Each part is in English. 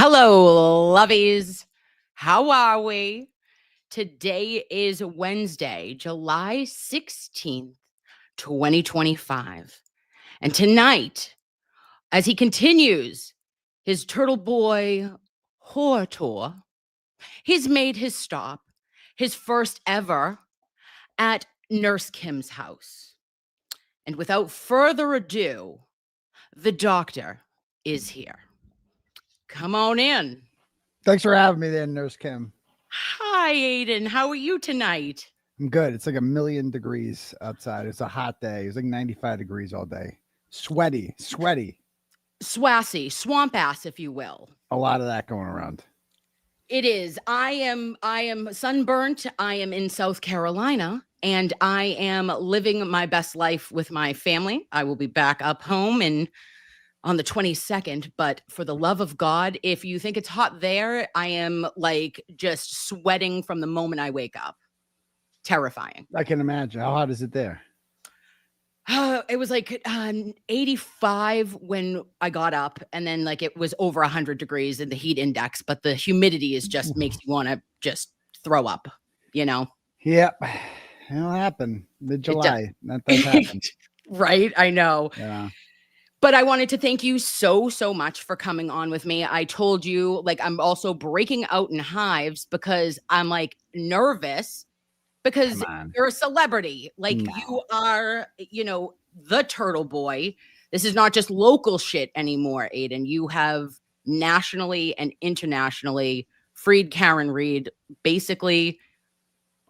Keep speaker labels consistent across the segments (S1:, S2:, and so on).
S1: Hello, loveys. How are we? Today is Wednesday, July 16th, 2025. And tonight, as he continues his Turtle Boy horror tour, he's made his stop, his first ever, at Nurse Kim's house. And without further ado, the doctor is here. Come on in.
S2: Thanks for having me there, Nurse Kim.
S1: Hi, Aiden. How are you tonight?
S2: I'm good. It's like 1,000,000 degrees outside. It's a hot day. It's like 95 degrees all day. Sweaty.
S1: Swassy, swamp ass, if you will.
S2: A lot of that going around.
S1: It is. I am sunburnt. I am in South Carolina, and I am living my best life with my family. I will be back up home on the 22nd, but for the love of God, if you think it's hot there, I am like just sweating from the moment I wake up. Terrifying.
S2: I can imagine. How hot is it there?
S1: It was like 85 when I got up, and then like it was over 100 degrees in the heat index, but the humidity is just makes you want to just throw up, you know?
S2: Yep. It'll happen. Mid-July. That does happen.
S1: Right? I know.
S2: Yeah.
S1: But I wanted to thank you so much for coming on with me. I told you, like, I'm also breaking out in hives because I'm like nervous because you're a celebrity. Like you are, the Turtle Boy. This is not just local shit anymore, Aiden. You have nationally and internationally freed Karen Reed basically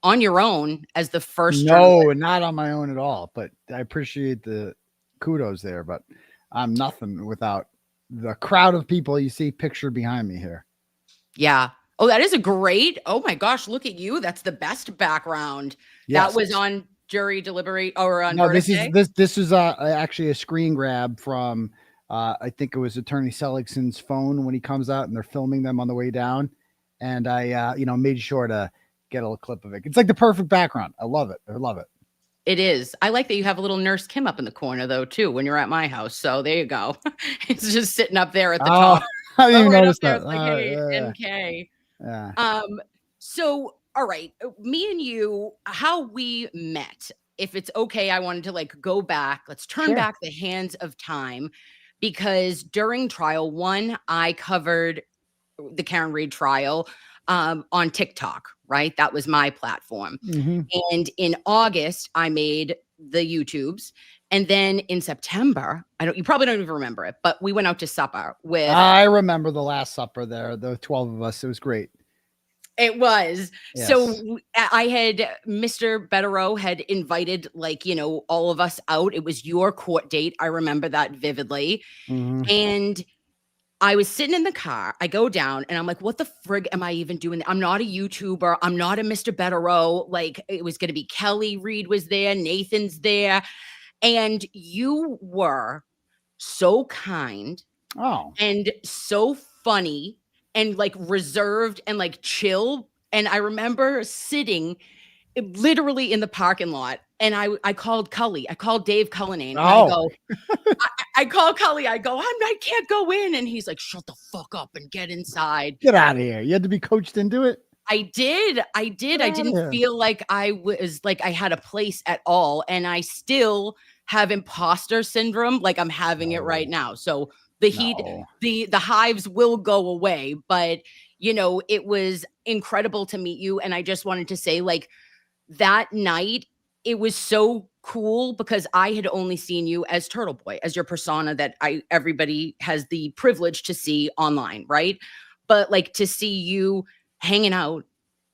S1: on your own as the first.
S2: No, not on my own at all. But I appreciate the kudos there. But I'm nothing without the crowd of people you see pictured behind me here.
S1: Yeah. Oh, that is a great. Oh my gosh, look at you. That's the best background. Yes. That was on jury deliberate or on Verdict Day?
S2: This is actually a screen grab from I think it was Attorney Seligson's phone when he comes out and they're filming them on the way down. And I made sure to get a little clip of it. It's like the perfect background. I love it.
S1: It is. I like that you have a little Nurse Kim up in the corner, though, too, when you're at my house. So there you go. It's just sitting up there at the top.
S2: I didn't even notice that.
S1: Like, hey, NK.
S2: Yeah.
S1: So, all right. Me and you, how we met. If it's okay, I wanted to like go back. Let's turn back the hands of time. Because during trial one, I covered the Karen Reed trial on TikTok, right? That was my platform.
S2: Mm-hmm.
S1: And in August, I made the YouTubes. And then in September, you probably don't even remember it, but we went out to supper with.
S2: I remember the last supper there, the 12 of us. It was great.
S1: It was. Yes. So I had Mr. Betterow had invited all of us out. It was your court date. I remember that vividly.
S2: Mm-hmm.
S1: And I was sitting in the car. I go down and I'm like, what the frig am I even doing? I'm not a YouTuber. I'm not a Mr. Betterow. Like it was going to be Kelly Reed was there. Nathan's there. And you were so kind and so funny and like reserved and like chill. And I remember sitting literally in the parking lot. And I called Cully. I called Dave Cullinane. I call Cully. I go, I can't go in. And he's like, shut the fuck up and get inside.
S2: Get out of here. You had to be coached into it.
S1: I did. I didn't feel like I was like I had a place at all. And I still have imposter syndrome. Like I'm having it right now. So the heat, the hives will go away. But, it was incredible to meet you. And I just wanted to say like that night, it was so cool because I had only seen you as Turtle Boy, as your persona that everybody has the privilege to see online, right? But like to see you hanging out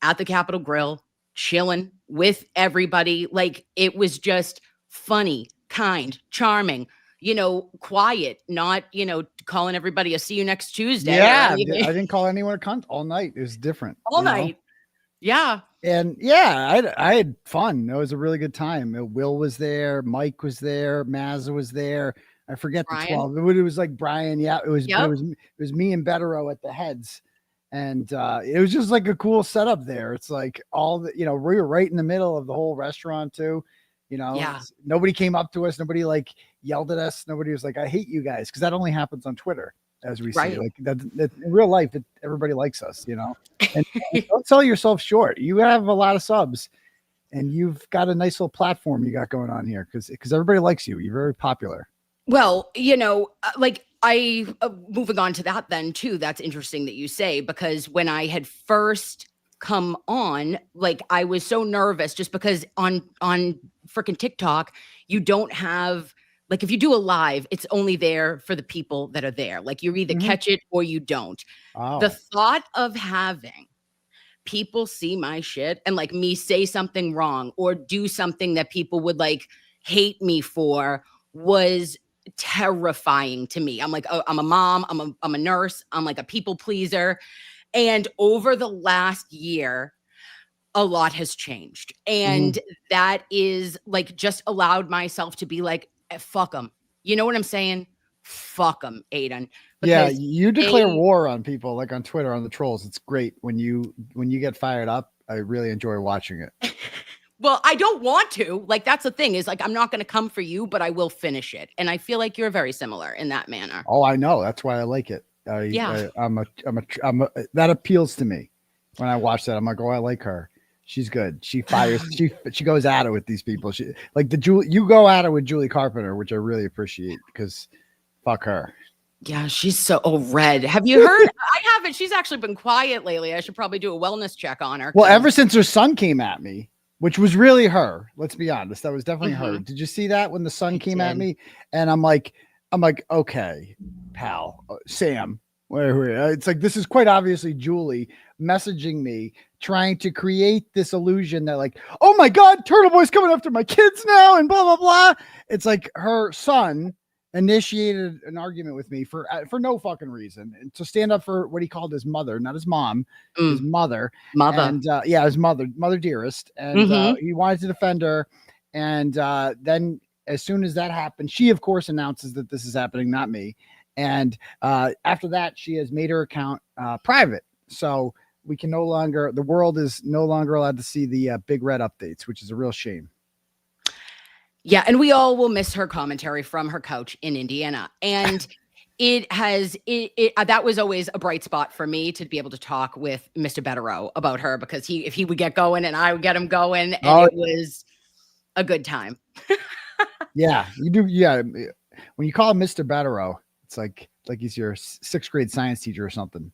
S1: at the Capitol Grill, chilling with everybody, like it was just funny, kind, charming, quiet, not, calling everybody a see you next Tuesday.
S2: Yeah, I didn't call anyone a cunt all night. It was different.
S1: All night. Yeah.
S2: And yeah, I had fun. It was a really good time. Will was there. Mike was there. Mazza was there. I forget
S1: Brian.
S2: The 12. It was like Brian. Yeah, it was me and Betterow at the heads. And it was just like a cool setup there. It's like all the, we were right in the middle of the whole restaurant too. Nobody came up to us. Nobody like yelled at us. Nobody was like, I hate you guys. Cause that only happens on Twitter. as we see.
S1: Right.
S2: Like that in real life, everybody likes us, you know. And don't sell yourself short. You have a lot of subs, and you've got a nice little platform you got going on here because everybody likes you. You're very popular.
S1: Well, like moving on to that then too, that's interesting that you say, because when I had first come on, like I was so nervous just because on freaking TikTok, you don't have, like if you do a live, it's only there for the people that are there. Like you either catch it or you don't. The thought of having people see my shit and like me say something wrong or do something that people would like hate me for was terrifying to me. I'm like, oh, I'm a mom, I'm a nurse, I'm like a people pleaser. And over the last year, a lot has changed. And that is like just allowed myself to be like, fuck them. You know what I'm saying? Fuck them, Aiden.
S2: Yeah, you declare war on people like on Twitter, on the trolls. It's great when you get fired up. I really enjoy watching it.
S1: Well, I don't want to. Like, that's the thing is like, I'm not going to come for you, but I will finish it. And I feel like you're very similar in that manner.
S2: Oh, I know. That's why I like it. That appeals to me when I watch that. I'm like, oh, I like her. She's good. She fires. she goes at it with these people. She like you go at it with Julie Carpenter, which I really appreciate because fuck her.
S1: Yeah, she's so red. Have you heard? I haven't. She's actually been quiet lately. I should probably do a wellness check on her.
S2: Well, ever since her son came at me, which was really her. Let's be honest. That was definitely her. Did you see that when the son came at me? And I'm like, okay, pal, Sam, where it's like, this is quite obviously Julie messaging me, trying to create this illusion that like, oh my God, Turtleboy's coming after my kids now and blah, blah, blah. It's like her son initiated an argument with me for no fucking reason, and to stand up for what he called his mother, not his mom, his mother, and his mother dearest, and he wanted to defend her, and then as soon as that happened, she of course announces that this is happening, not me, and after that she has made her account private, so we can the world is no longer allowed to see the Big Red updates, which is a real shame.
S1: Yeah, and we all will miss her commentary from her couch in Indiana. And that was always a bright spot for me to be able to talk with Mr. Betterow about her, because if he would get going and I would get him going, and it was a good time.
S2: Yeah, you do. Yeah, when you call him Mr. Betterow, it's like he's your 6th grade science teacher or something.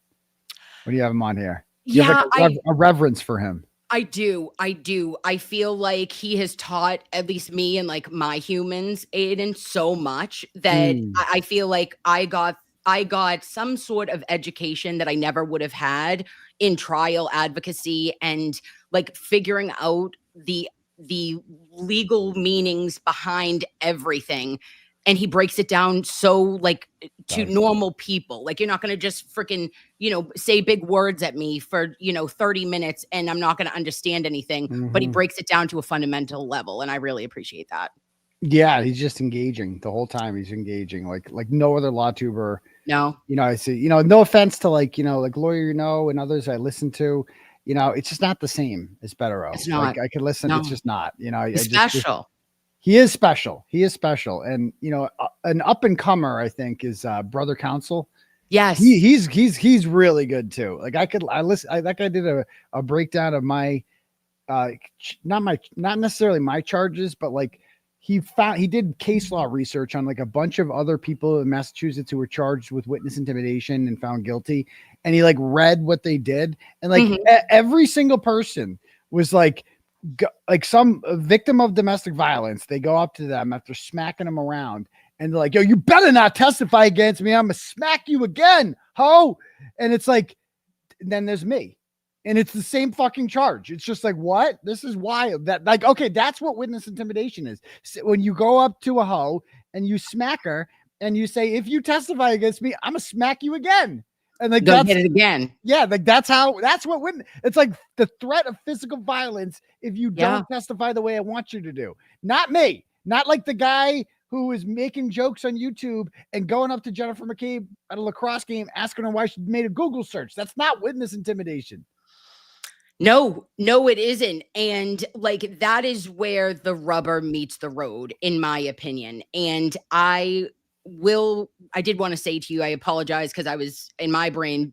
S2: When you have him on here, you have like a reverence for him.
S1: I do. I feel like he has taught at least me and like my humans, Aiden, so much that I feel like I got some sort of education that I never would have had in trial advocacy and like figuring out the legal meanings behind everything. And he breaks it down so like to normal people. Like, you're not going to just freaking, say big words at me for, 30 minutes and I'm not going to understand anything, but he breaks it down to a fundamental level. And I really appreciate that.
S2: Yeah. He's just engaging the whole time. He's engaging like no other law tuber.
S1: No,
S2: I see, no offense to like Lawyer, and others I listen to, it's just not the same as Betterow.
S1: It's not.
S2: Like, I could listen. No. It's just not,
S1: it's special.
S2: He is special. And, an up and comer, I think, is Brother Counsel.
S1: Yes.
S2: He's really good too. Like I did a breakdown of my, not necessarily my charges, but like he did case law research on like a bunch of other people in Massachusetts who were charged with witness intimidation and found guilty. And he like read what they did. And like every single person was like some victim of domestic violence, they go up to them after smacking them around and they're like, yo, you better not testify against me. I'm gonna smack you again, ho. And it's like, then there's me. And it's the same fucking charge. It's just like, what? This is wild. That like, okay, that's what witness intimidation is. So when you go up to a hoe and you smack her and you say, if you testify against me, I'm gonna smack you again. And like,
S1: go get it again.
S2: Yeah, like that's what it's like, the threat of physical violence if you don't testify the way I want you to do. Not me. Not like the guy who is making jokes on YouTube and going up to Jennifer McCabe at a lacrosse game asking her why she made a Google search. That's not witness intimidation.
S1: No, it isn't. And like, that is where the rubber meets the road, in my opinion. And I I did want to say to you, I apologize because I was in my brain,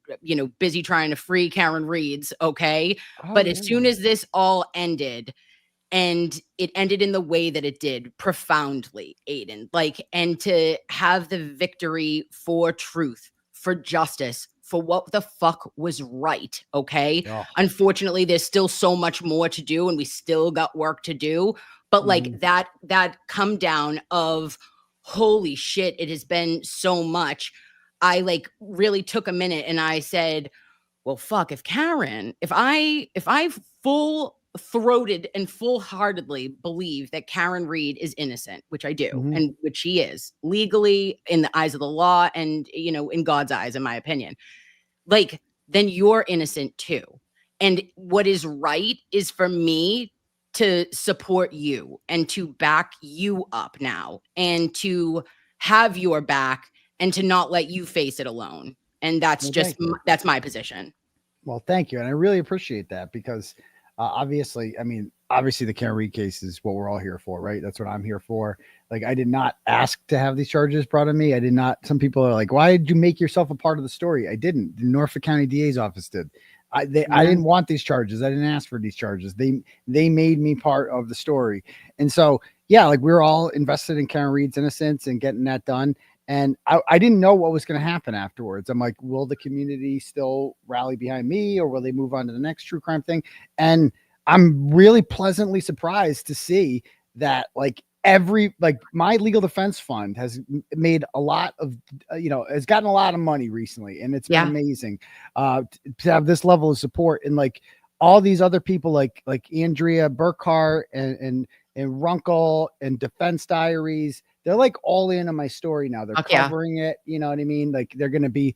S1: busy trying to free Karen Reeds. Okay. But as soon as this all ended, and it ended in the way that it did, profoundly, Aiden, and to have the victory for truth, for justice, for what the fuck was right. Okay. Oh. Unfortunately, there's still so much more to do and we still got work to do. But that come down of, holy shit, it has been so much. I really took a minute and I said, well, fuck, if I full-throated and full-heartedly believe that Karen Reed is innocent, which I do, and which she is legally in the eyes of the law and, in God's eyes, in my opinion, then you're innocent too. And what is right is for me to support you and to back you up now and to have your back and to not let you face it alone. And that's that's my position.
S2: Well, thank you. And I really appreciate that because obviously the Karen Reed case is what we're all here for, right? That's what I'm here for. I did not ask to have these charges brought on me. I did not. Some people are like, why did you make yourself a part of the story? I didn't. The Norfolk County DA's office did. I didn't want these charges. I didn't ask for these charges. They made me part of the story. And so, yeah, we're all invested in Karen Reed's innocence and getting that done. And I didn't know what was going to happen afterwards. I'm like, will the community still rally behind me or will they move on to the next true crime thing? And I'm really pleasantly surprised to see that my legal defense fund has made a lot of, has gotten a lot of money recently. And it's been amazing to have this level of support. And all these other people like Andrea Burkhart and Runkle and Defense Diaries, they're all in on my story now. They're covering it. You know what I mean? They're going to be,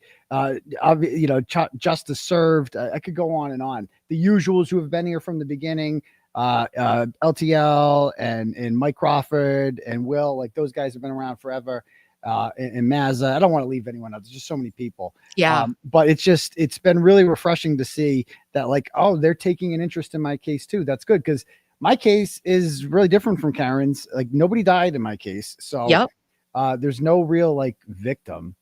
S2: justice served. I could go on and on. The usuals who have been here from the beginning, LTL and Mike Crawford and Will, those guys have been around forever. And Mazza, I don't want to leave anyone out. There's just so many people.
S1: Yeah.
S2: But it's been really refreshing to see that they're taking an interest in my case too. That's good. Cause my case is really different from Karen's. Nobody died in my case. So there's no real victim,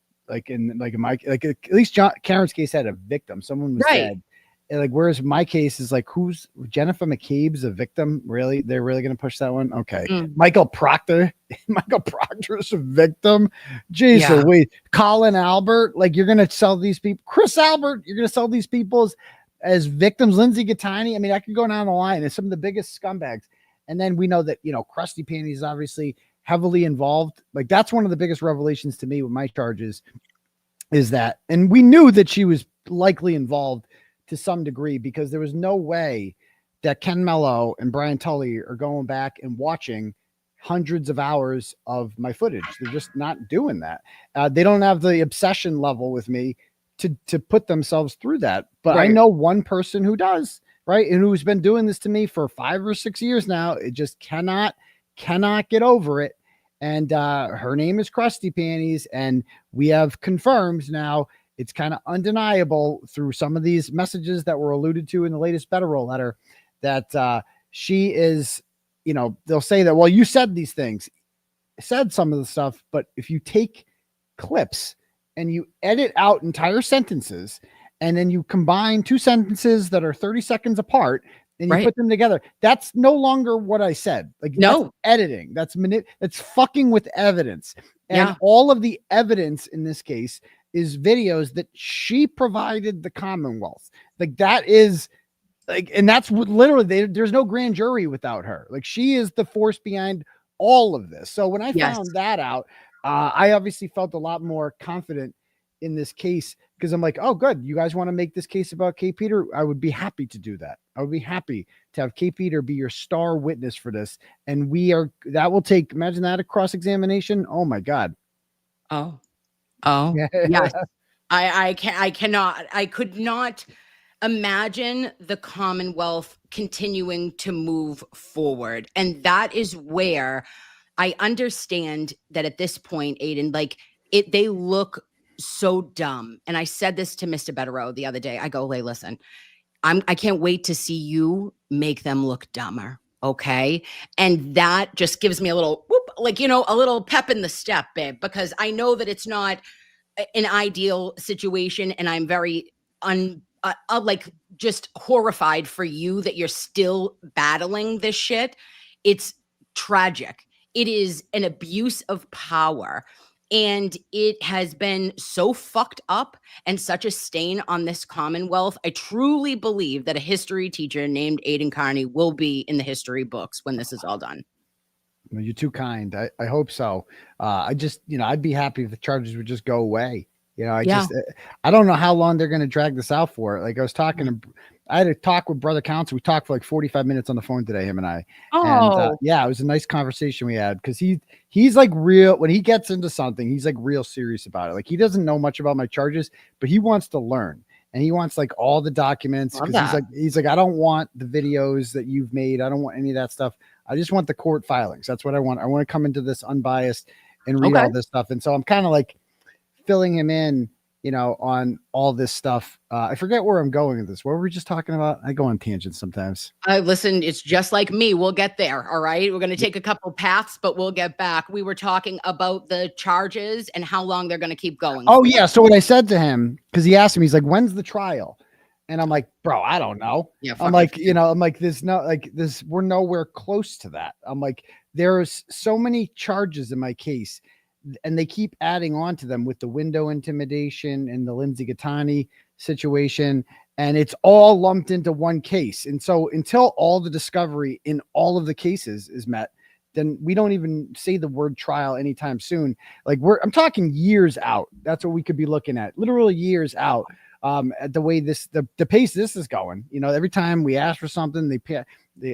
S2: in my, at least Karen's case had a victim. Someone was dead. And whereas my case is who's Jennifer McCabe's a victim? Really? They're really going to push that one? Okay. Michael Proctor is a victim. Jeez, wait, Colin Albert, you're going to sell these people, Chris Albert, you're going to sell these people as victims, Lindsay Gattani. I mean, I could go down the line. It's some of the biggest scumbags. And then we know that, Crusty Panties is obviously heavily involved. That's one of the biggest revelations to me with my charges is that, and we knew that she was likely involved to some degree because there was no way that Ken Mello and Brian Tully are going back and watching hundreds of hours of my footage. They're just not doing that. They don't have the obsession level with me to put themselves through that. But I know one person who does, right? And who's been doing this to me for 5 or 6 years now. It just cannot get over it. And her name is Crusty Panties. And we have confirmed now, it's kind of undeniable through some of these messages that were alluded to in the latest Better Roll letter that she is, they'll say that, well, you said these things, said some of the stuff, but if you take clips and you edit out entire sentences and then you combine two sentences that are 30 seconds apart and you put them together, that's no longer what I said. That's editing. That's fucking with evidence. And all of the evidence in this case is videos that she provided the Commonwealth. That is and that's what literally there's no grand jury without her. She is the force behind all of this. So when I found that out, I obviously felt a lot more confident in this case because I'm like, oh, good. You guys want to make this case about Kate Peter? I would be happy to do that. I would be happy to have Kate Peter be your star witness for this. And that will take, imagine that, a cross-examination. Oh my God.
S1: Oh, yes. I could not imagine the Commonwealth continuing to move forward. And that is where I understand that at this point, Aiden, they look so dumb. And I said this to Mr. Betterow the other day. I go, hey, listen, I can't wait to see you make them look dumber. Okay. And that just gives me a little whoop like, you know, a little pep in the step, babe, because I know that it's not an ideal situation, and I'm very like just horrified for you that you're still battling this shit. It's tragic. It is an abuse of power. And it has been so fucked up and such a stain on this Commonwealth. I truly believe that a history teacher named Aiden Carney will be in the history books when this is all done.
S2: You're too kind. I hope so. I just, you know, I'd be happy if the charges would just go away. You know, I don't know how long they're going to drag this out for. Like I was talking to, I had a talk with Brother Counsel. We talked for like 45 minutes on the phone today, him and I. And yeah, it was a nice conversation we had, because he's like real, when he gets into something, he's like real serious about it. Like he doesn't know much about my charges, but he wants to learn. And he wants like all the documents, because he's like, I don't want the videos that you've made. I don't want any of that stuff. I just want the court filings. That's what I want. I want to come into this unbiased and read all this stuff. And so I'm kind of like filling him in, you know, on all this stuff. I forget where I'm going with this. What were we just talking about? I go on tangents sometimes.
S1: Listen, it's just like me. We'll get there. All right. We're going to take a couple paths, but we'll get back. We were talking about the charges and how long they're going to keep going.
S2: Oh, yeah. So what I said to him, because he asked me, he's like, when's the trial? And I'm like, bro, I don't know. Yeah, I'm like, you know, I'm like, there's no, like this, we're nowhere close to that. I'm like, there's so many charges in my case, and they keep adding on to them with the window intimidation and the Lindsay Gattani situation. And it's all lumped into one case. And so until all the discovery in all of the cases is met, then we don't even say the word trial anytime soon. Like I'm talking years out. That's what we could be looking at, literally years out. At the way the pace this is going, you know, every time we ask for something,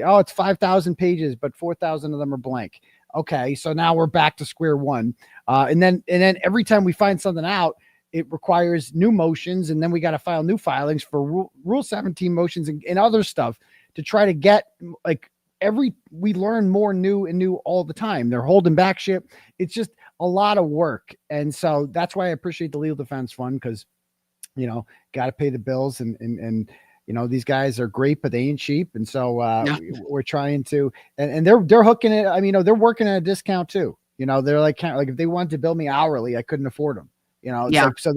S2: oh, it's 5,000 pages, but 4,000 of them are blank. Okay. So now we're back to square one. And then every time we find something out, it requires new motions. And then we got to file new filings for rule 17 motions and other stuff to try to get like we learn more new all the time. They're holding back shit. It's just a lot of work. And so that's why I appreciate the legal defense fund, because, you know, got to pay the bills, and you know, these guys are great, but they ain't cheap. And so we're trying to, and they're hooking it. I mean, you know, they're working at a discount too. You know, they're like if they wanted to bill me hourly, I couldn't afford them. You know, it's like, so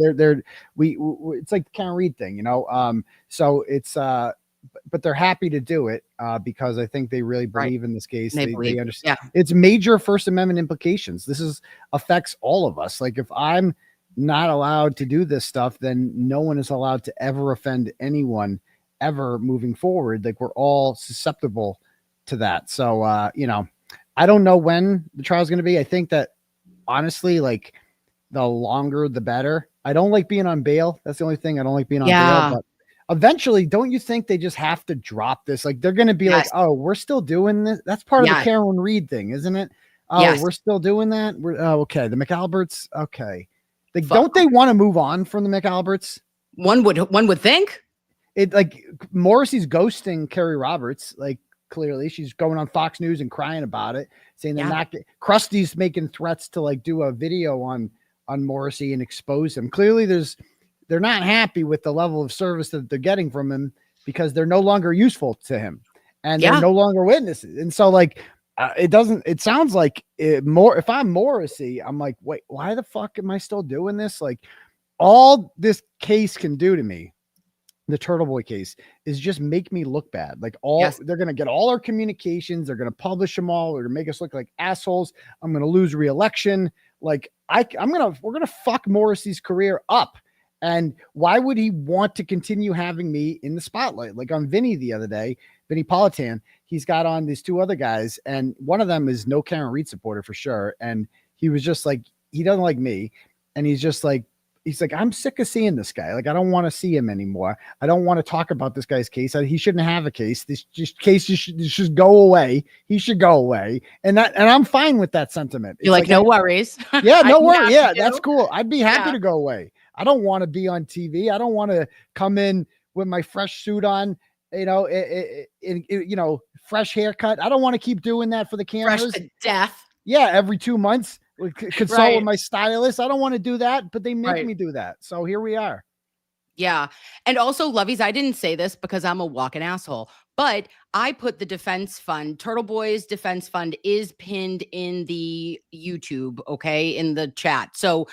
S2: it's like the Karen Reed thing. You know, so it's but they're happy to do it because I think they really believe in this case. They understand it's major First Amendment implications. This affects all of us. Like if I'm not allowed to do this stuff, then no one is allowed to ever offend anyone ever moving forward. Like we're all susceptible to that. So, you know, I don't know when the trial is going to be. I think that honestly, like the longer, the better. I don't like being on bail. That's the only thing. I don't like being on bail, but eventually, don't you think they just have to drop this? Like they're going to be like, oh, we're still doing this. That's part of the Karen Reed thing, isn't it? Oh, we're still doing that. We're okay. The McAlberts. Okay. Like, don't they want to move on from the McAlberts?
S1: One would think.
S2: It like Morrissey's ghosting Kerry Roberts. Like clearly, she's going on Fox News and crying about it, saying they're not. Crusty's making threats to like do a video on Morrissey and expose him. Clearly, they're not happy with the level of service that they're getting from him, because they're no longer useful to him, and they're no longer witnesses. And so, like. It sounds like if I'm Morrissey, I'm like, wait, why the fuck am I still doing this? Like all this case can do to me, the Turtleboy case, is just make me look bad. Like they're going to get all our communications. They're going to publish them all. They're going to make us look like assholes. I'm going to lose re-election. Like we're going to fuck Morrissey's career up. And why would he want to continue having me in the spotlight? Like on Vinny the other day, Vinny Politan, he's got on these two other guys, and one of them is no Karen Reed supporter for sure. And he was just like, he doesn't like me. And he's like, I'm sick of seeing this guy. Like, I don't want to see him anymore. I don't want to talk about this guy's case. He shouldn't have a case. This case should go away. He should go away. And I'm fine with that sentiment.
S1: You're like, no worries.
S2: Yeah, no worries. Yeah, that's cool. I'd be happy to go away. I don't want to be on TV. I don't want to come in with my fresh suit on, you know, fresh haircut. I don't want to keep doing that for the cameras.
S1: Fresh to death.
S2: Yeah, every 2 months. Consult with my stylist. I don't want to do that, but they make me do that. So here we are.
S1: Yeah. And also, Loveys, I didn't say this because I'm a walking asshole, But I put the defense fund, Turtle Boys defense fund is pinned in the YouTube, okay, in the chat. So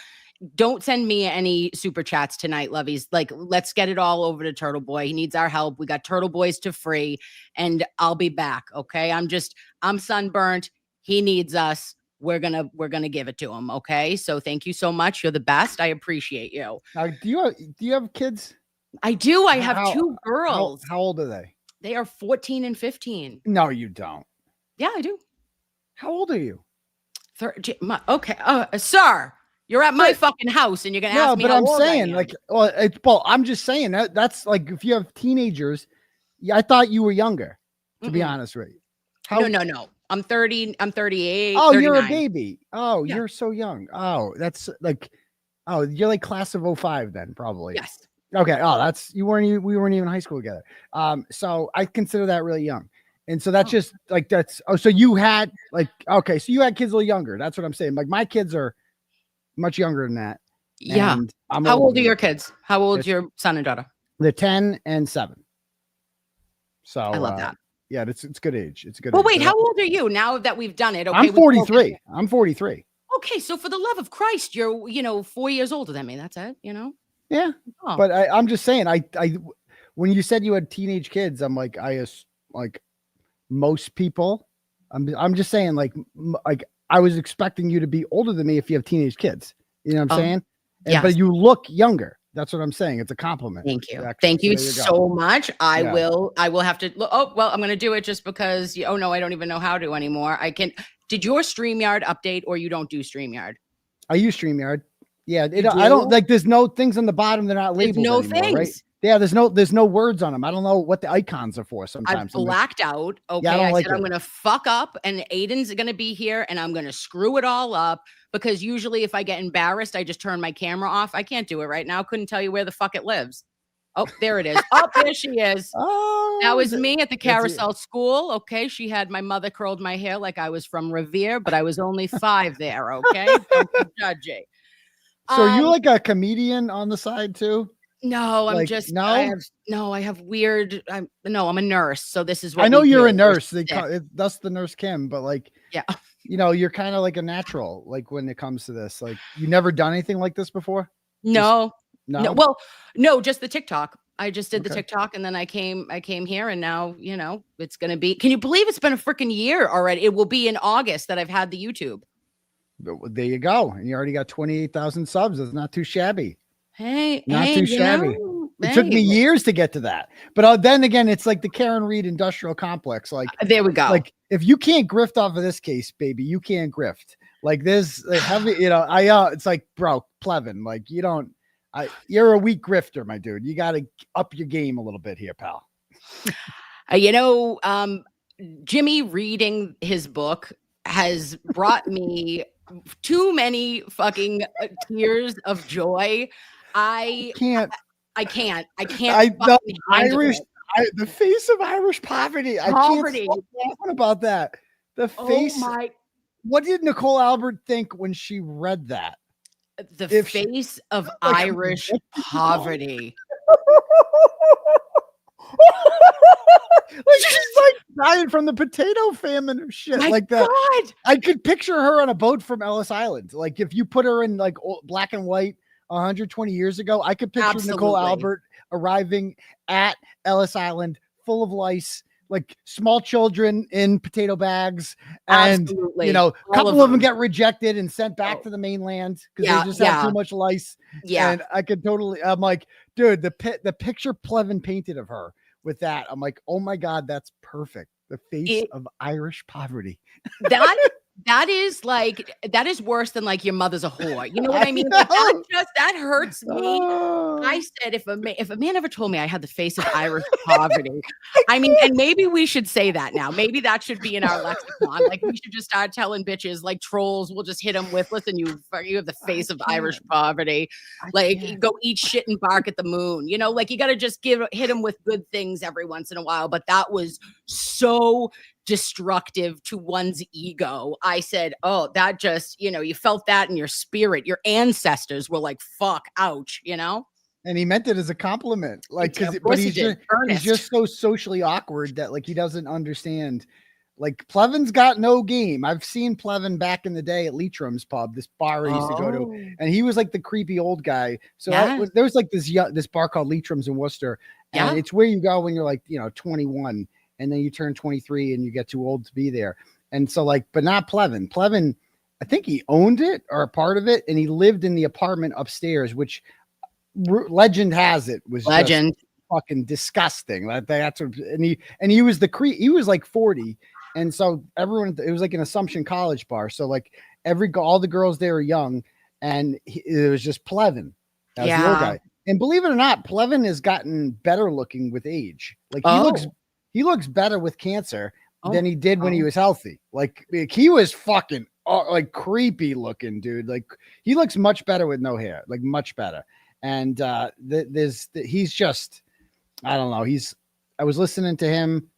S1: don't send me any super chats tonight, lovies. Like, let's get it all over to Turtle Boy. He needs our help. We got Turtle Boys to free, and I'll be back. Okay. I'm sunburnt. He needs us. We're gonna give it to him. Okay. So thank you so much. You're the best. I appreciate you.
S2: Now, do you have kids?
S1: I do. I have two girls.
S2: How old are they?
S1: They are 14 and 15.
S2: No, you don't.
S1: Yeah, I do.
S2: How old are you?
S1: Okay. Sir, you're at my fucking house and you're going to ask me how old I am.
S2: Like, I'm just saying that's like, if you have teenagers, I thought you were younger, to be honest with you.
S1: No. I'm 30. I'm 38.
S2: Oh,
S1: 39.
S2: you're a baby. Oh,
S1: Yeah.
S2: You're so young. Oh, that's like, you're like class of 05 then, probably.
S1: Yes.
S2: Okay. Oh, we weren't even in high school together. So I consider that really young. And so that's just like, so you had like, okay. So you had kids a little younger. That's what I'm saying. Like my kids are much younger than that.
S1: Yeah. How old are your kids? How old is your son and daughter?
S2: They're 10 and 7. So
S1: I love that.
S2: Yeah, it's good age. It's good.
S1: Well, wait, how old are you now that we've done it? Okay,
S2: I'm 43. I'm 43.
S1: Okay, so for the love of Christ, you're 4 years older than me. That's it,
S2: Yeah. Oh. But I'm just saying, I when you said you had teenage kids, I'm like, like most people, I'm just saying, like I was expecting you to be older than me if you have teenage kids. You know what I'm saying?
S1: Yes.
S2: But you look younger. That's what I'm saying. It's a compliment.
S1: Thank you. Actually. Thank you so much. I will have to. I'm going to do it just because. Oh no, I don't even know how to anymore. Did your StreamYard update, or you don't do StreamYard?
S2: I use StreamYard. Yeah, I don't like. There's no things on the bottom. They're not labeled.
S1: No
S2: anymore,
S1: things.
S2: Right? Yeah, there's no words on them. I don't know what the icons are for. Sometimes
S1: I've blacked out. Okay,
S2: yeah, I said
S1: I'm going to fuck up, and Aiden's going to be here, and I'm going to screw it all up. Because usually if I get embarrassed, I just turn my camera off. I can't do it right now. Couldn't tell you where the fuck it lives. Oh, there it is. Oh, there she is. Oh, that was me at the carousel school. Okay. She had my mother curled my hair like I was from Revere, but I was only 5 there. Okay. Don't be judgy.
S2: So are you like a comedian on the side too?
S1: No, I'm just I have weird. I'm a nurse, so this is what
S2: I know you're a nurse. That's the Nurse Kim, but like,
S1: yeah,
S2: you're kind of like a natural. Like when it comes to this, like you never done anything like this before.
S1: No. Well, no, just the TikTok. I just did the TikTok, and then I came here, and now it's gonna be. Can you believe it's been a freaking year already? It will be in August that I've had the YouTube.
S2: There you go, and you already got 28,000 subs. It's not too shabby.
S1: Not
S2: too shabby. It took me years to get to that. But then again, it's like the Karen Reed industrial complex. Like
S1: there we go.
S2: Like if you can't grift off of this case, baby, you can't grift. Like this heavy, it's like, bro, Pleven, like you're a weak grifter, my dude. You got to up your game a little bit here, pal.
S1: Jimmy reading his book has brought me too many fucking tears of joy. I can't.
S2: The face of Irish poverty. I can't stop laughing about that. The face. What did Nicole Albert think when she read that?
S1: The face of Irish poverty.
S2: Like she's like dying from the potato famine or shit like that.
S1: God.
S2: I could picture her on a boat from Ellis Island. Like if you put her in like black and white 120 years ago, I could picture Nicole Albert arriving at Ellis Island full of lice, like small children in potato bags. And, a couple of them get rejected and sent back to the mainland because they just have too much lice.
S1: Yeah.
S2: And I'm like, dude, the picture Pleven painted of her with that, I'm like, oh my God, that's perfect. The face of Irish poverty.
S1: That is worse than like your mother's a whore. You know what I mean? Like, that hurts me. I said, if a man ever told me I had the face of Irish poverty, I mean, and maybe we should say that now. Maybe that should be in our lexicon. Like we should just start telling bitches like trolls. We'll just hit them with, listen, you have the face of Irish poverty. Like go eat shit and bark at the moon. Like you got to just hit them with good things every once in a while. But that was so destructive to one's ego. I said, oh, that just, you felt that in your spirit. Your ancestors were like, fuck, ouch,
S2: And he meant it as a compliment. Like, but he's just so socially awkward that like he doesn't understand. Like Pleven's got no game. I've seen Pleven back in the day at Leitrim's pub, this bar I used to go to, and he was like the creepy old guy. So there was like this bar called Leitrim's in Worcester, and it's where you go when you're like 21, and then you turn 23 and you get too old to be there. And so like, but not Pleven. Pleven, I think he owned it or a part of it, and he lived in the apartment upstairs, which legend has it was just fucking disgusting. That's what, and he was he was like 40. And so everyone, it was like an Assumption College bar. So like all the girls there are young, and it was just Pleven. That was the old guy. And believe it or not, Pleven has gotten better looking with age. Like he looks better with cancer than he did when he was healthy. Like he was fucking like creepy looking, dude. Like he looks much better with no hair, like much better. And he's just, I don't know. I was listening to him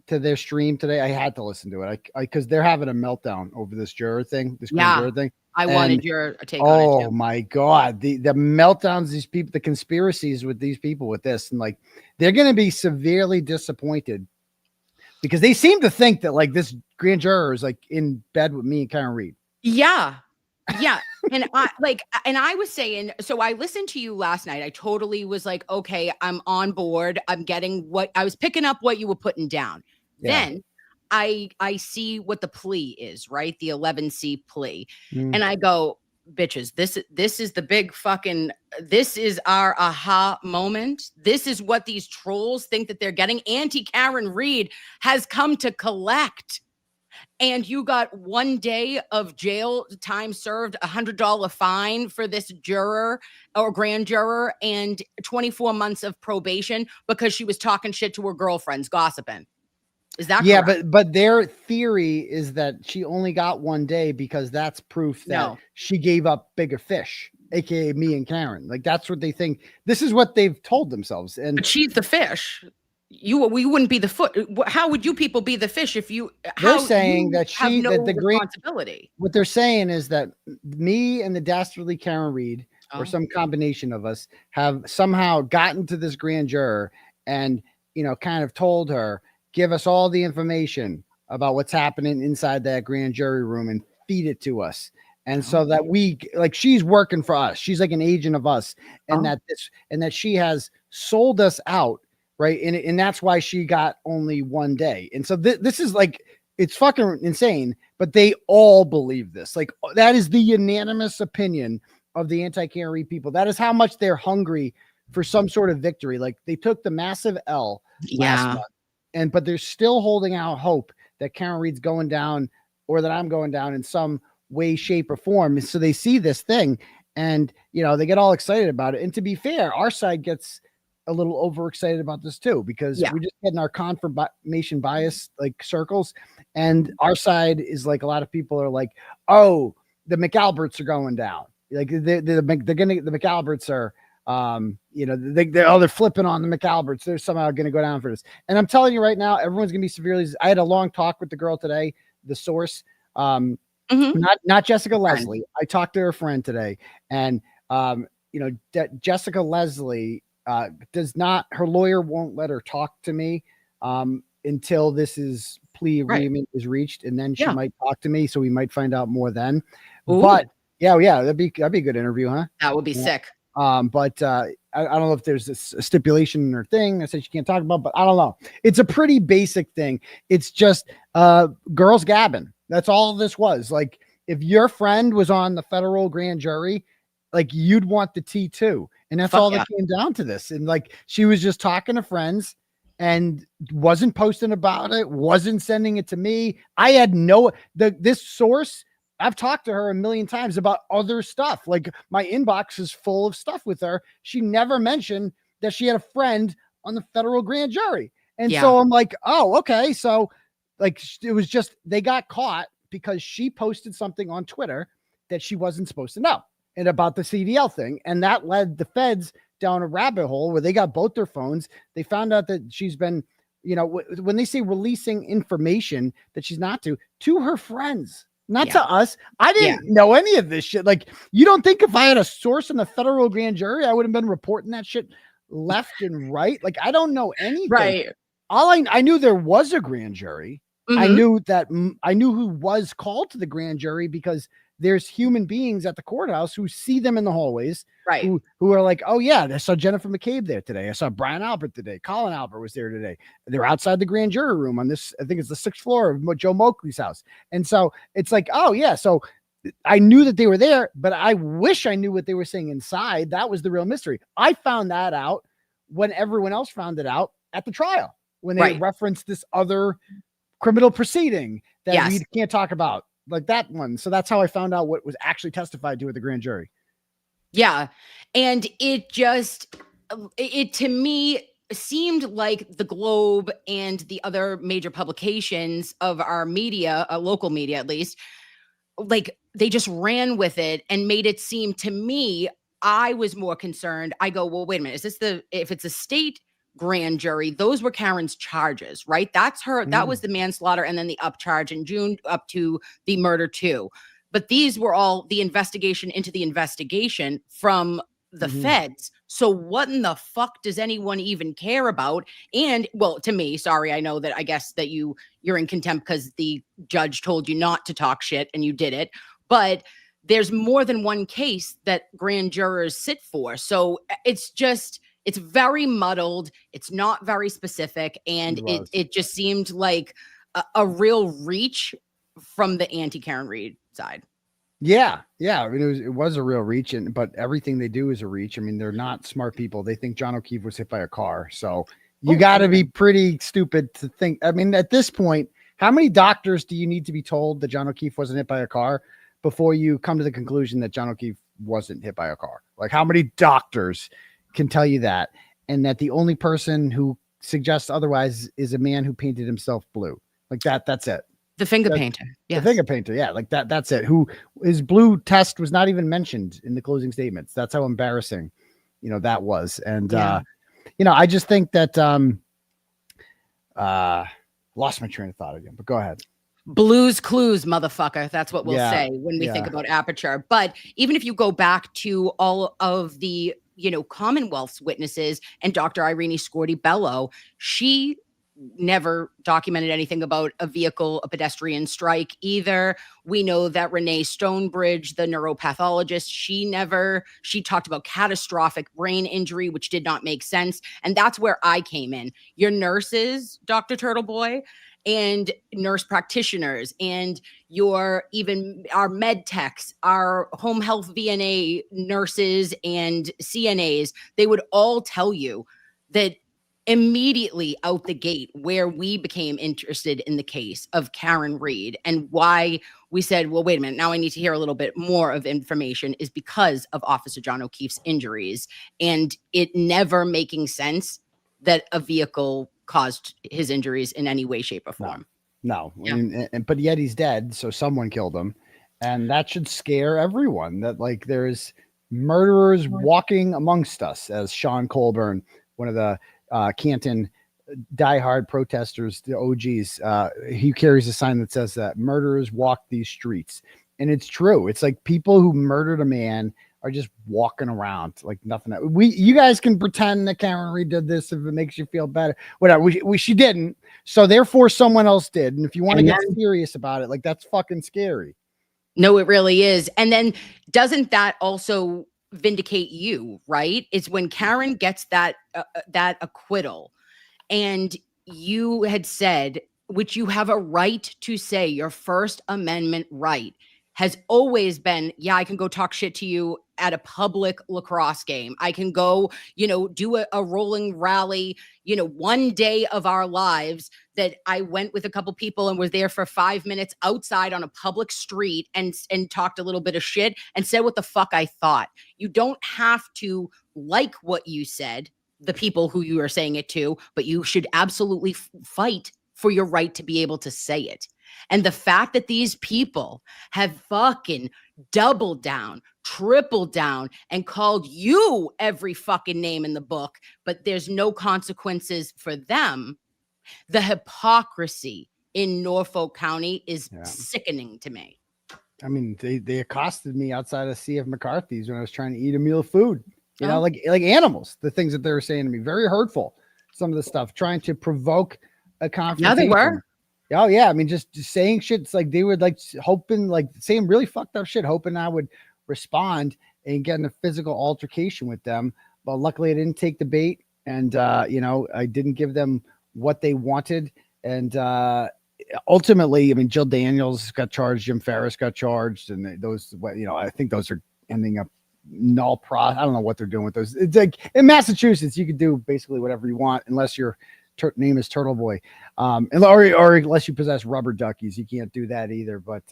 S2: to their stream today. I had to listen to it because they're having a meltdown over this juror thing, juror thing.
S1: I wanted your take on it too.
S2: Oh my God. The meltdowns, these people, the conspiracies with these people with this, and like, they're going to be severely disappointed because they seem to think that like this grand juror is like in bed with me and Karen Reed.
S1: Yeah. And I was saying, so I listened to you last night. I totally was like, okay, I'm on board. I'm getting I was picking up what you were putting down. Yeah. Then I see what the plea is, right? The 11C plea. And I go, bitches, this is the big fucking, this is our aha moment. This is what these trolls think that they're getting. Auntie Karen Reed has come to collect. And you got 1 day of jail time served, $100 fine for this juror or grand juror, and 24 months of probation because she was talking shit to her girlfriends, gossiping. Is that correct?
S2: but their theory is that she only got 1 day because that's proof that she gave up bigger fish, aka me and Karen. Like that's what they think. This is what they've told themselves. And
S1: but she's the fish. We wouldn't be the foot. How would you people be the fish if you?
S2: They're saying that the
S1: responsibility.
S2: What they're saying is that me and the dastardly Karen Reed, or some combination of us, have somehow gotten to this grand juror and kind of told her, give us all the information about what's happening inside that grand jury room and feed it to us. And so that she's working for us. She's like an agent of us, and that she has sold us out. Right. And that's why she got only 1 day. And so this is like, it's fucking insane, but they all believe this. Like that is the unanimous opinion of the anti-Karen Reed people. That is how much they're hungry for some sort of victory. Like they took the massive L last month, but they're still holding out hope that Karen Reed's going down or that I'm going down in some way, shape or form. And so they see this thing and, they get all excited about it. And to be fair, our side gets a little overexcited about this too, because we're just getting our confirmation bias like circles, and our side is like a lot of people are like, oh, the McAlberts are going down. Like the McAlberts are, they're flipping on the McAlberts. They're somehow going to go down for this. And I'm telling you right now, everyone's going to be severely. I had a long talk with the girl today, the source, not Jessica Leslie. I talked to her friend today, and Jessica Leslie. Her lawyer won't let her talk to me until this plea agreement is reached, and then she might talk to me, so we might find out more then. Ooh. But that'd be a good interview, huh?
S1: That would be sick.
S2: But I don't know if there's a stipulation or thing that says you can't talk about, but I don't know. It's a pretty basic thing. It's just girls gabbing. That's all this was. Like if your friend was on the federal grand jury, like you'd want the tea too. And that's all that came down to this. And like, she was just talking to friends and wasn't posting about it, wasn't sending it to me. I had this source. I've talked to her a million times about other stuff. Like my inbox is full of stuff with her. She never mentioned that she had a friend on the federal grand jury. And so I'm like, oh, okay. So like, it was just, they got caught because she posted something on Twitter that she wasn't supposed to know. And about the CDL thing. And that led the feds down a rabbit hole where they got both their phones. They found out that she's been, when they say releasing information that she's not to her friends. Not to us. I didn't know any of this shit. Like, you don't think if I had a source in the federal grand jury, I would have been reporting that shit left and right? Like, I don't know anything.
S1: Right.
S2: All I knew there was a grand jury.
S1: Mm-hmm.
S2: I knew who was called to the grand jury because there's human beings at the courthouse who see them in the hallways,
S1: right?
S2: Who are like, oh yeah, I saw Jennifer McCabe there today. I saw Brian Albert today. Colin Albert was there today. They're outside the grand jury room on this. I think it's the 6th floor of Joe Moakley's house. And so it's like, oh yeah. So I knew that they were there, but I wish I knew what they were saying inside. That was the real mystery. I found that out when everyone else found it out at the trial, when they referenced this other criminal proceeding that we can't talk about, like that one. So that's how I found out what was actually testified to at the grand jury.
S1: Yeah. And it to me seemed like the Globe and the other major publications of our media, local media at least, like they just ran with it and made it seem to me, I was more concerned. I go, well, wait a minute. If it's a state grand jury, those were Karen's charges, right? That's her. That was the manslaughter and then the upcharge in June up to the murder too. But these were all the investigation into the investigation from the feds. So what in the fuck does anyone even care about? And well, to me, sorry, I know that I guess that you're in contempt because the judge told you not to talk shit and you did it. But there's more than one case that grand jurors sit for. So it's very muddled. It's not very specific. And it just seemed like a real reach from the anti-Karen Read side.
S2: Yeah. I mean, it was a real reach, but everything they do is a reach. I mean, they're not smart people. They think John OKeefe was hit by a car. So you got to be pretty stupid to think. I mean, at this point, how many doctors do you need to be told that John OKeefe wasn't hit by a car before you come to the conclusion that John OKeefe wasn't hit by a car? Like, how many doctors can tell you that? And that the only person who suggests otherwise is a man who painted himself blue. Like that's it.
S1: The finger painter.
S2: Yes. The finger painter. Yeah. Like that's it. Who his blue test was not even mentioned in the closing statements. That's how embarrassing, that was. And, I just think that, lost my train of thought again, but go ahead.
S1: Blues Clues, motherfucker. That's what we'll say when we think about Aperture. But even if you go back to all of the, Commonwealth's witnesses and Dr. Irene Scorti-Bello, she never documented anything about a pedestrian strike either. We know that Renee Stonebridge, the neuropathologist, she talked about catastrophic brain injury, which did not make sense. And that's where I came in. Your nurses, Dr. Turtleboy, and nurse practitioners, and our med techs, our home health VNA nurses and CNAs, they would all tell you that immediately out the gate where we became interested in the case of Karen Read and why we said, well, wait a minute, now I need to hear a little bit more of information is because of Officer John OKeefe's injuries and it never making sense that a vehicle caused his injuries in any way, shape, or form.
S2: No. Yeah. But yet he's dead, so someone killed him. And that should scare everyone that like there's murderers walking amongst us, as Sean Colburn, one of the Canton diehard protesters, the OGs, he carries a sign that says that murderers walk these streets. And it's true. It's like people who murdered a man are just walking around like nothing. You guys can pretend that Karen Read did this if it makes you feel better. Whatever. She didn't. So therefore someone else did. And if you want to get serious about it, like that's fucking scary.
S1: No, it really is. And then doesn't that also vindicate you, right? It's when Karen gets that acquittal and you had said, which you have a right to say, your First Amendment right has always been, I can go talk shit to you at a public lacrosse game. I can go, do a rolling rally, one day of our lives that I went with a couple people and was there for 5 minutes outside on a public street and talked a little bit of shit and said what the fuck I thought. You don't have to like what you said, the people who you are saying it to, but you should absolutely fight for your right to be able to say it. And the fact that these people have fucking doubled down, tripled down, and called you every fucking name in the book, but there's no consequences for them. The hypocrisy in Norfolk County is sickening to me.
S2: I mean, they accosted me outside of CF McCarthy's when I was trying to eat a meal of food. You know, like animals. The things that they were saying to me, very hurtful. Some of the stuff, trying to provoke a confrontation.
S1: Yeah, they were.
S2: Oh yeah, I mean, just saying shit. It's like they would like hoping, like saying really fucked up shit, hoping I would respond and get in a physical altercation with them. But luckily, I didn't take the bait, and you know, I didn't give them what they wanted. And ultimately, I mean, Jill Daniels got charged, Jim Ferris got charged, and those, you know, I think those are ending up null pro. I don't know what they're doing with those. It's like in Massachusetts, you could do basically whatever you want unless your name is Turtleboy, or unless you possess rubber duckies, you can't do that either. But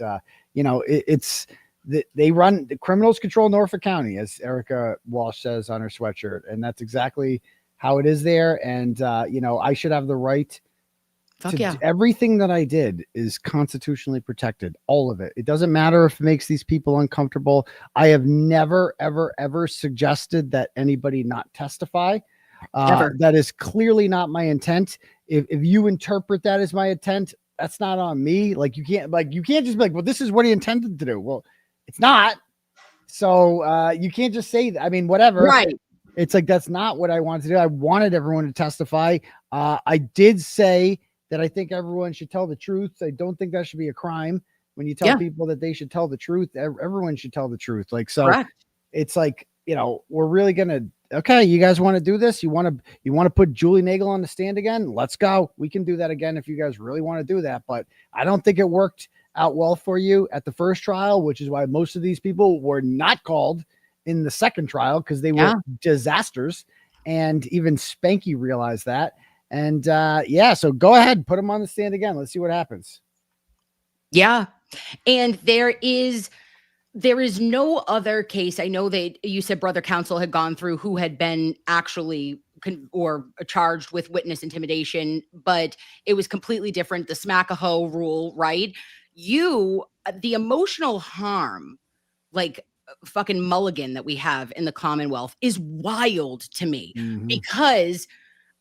S2: you know, it's they run the criminals control Norfolk County, as Erica Walsh says on her sweatshirt, and that's exactly how it is there. And you know, I should have the right. Everything that I did is constitutionally protected. All of it. It doesn't matter if it makes these people uncomfortable. I have never, ever, ever suggested that anybody not testify. That is clearly not my intent. If you interpret that as my intent, that's not on me. Like you can't just be like, well, this is what he intended to do. Well, it's not. So you can't just say that. I mean, whatever.
S1: Right.
S2: It's like, that's not what I wanted to do. I wanted everyone to testify. I did say that I think everyone should tell the truth. I don't think that should be a crime. When you tell people that they should tell the truth, everyone should tell the truth. Like, so it's like, you know, we're really going to, okay, you guys want to do this? You want to put Julie Nagel on the stand again? Let's go. We can do that again if you guys really want to do that. But I don't think it worked out well for you at the first trial, which is why most of these people were not called in the second trial, because they were disasters. And even Spanky realized that. And so go ahead, put them on the stand again. Let's see what happens.
S1: Yeah. And there is no other case. I know that you said brother counsel had gone through who had been actually or charged with witness intimidation, but it was completely different. The Smackahoe rule, right? The emotional harm, like fucking mulligan that we have in the Commonwealth is wild to me, because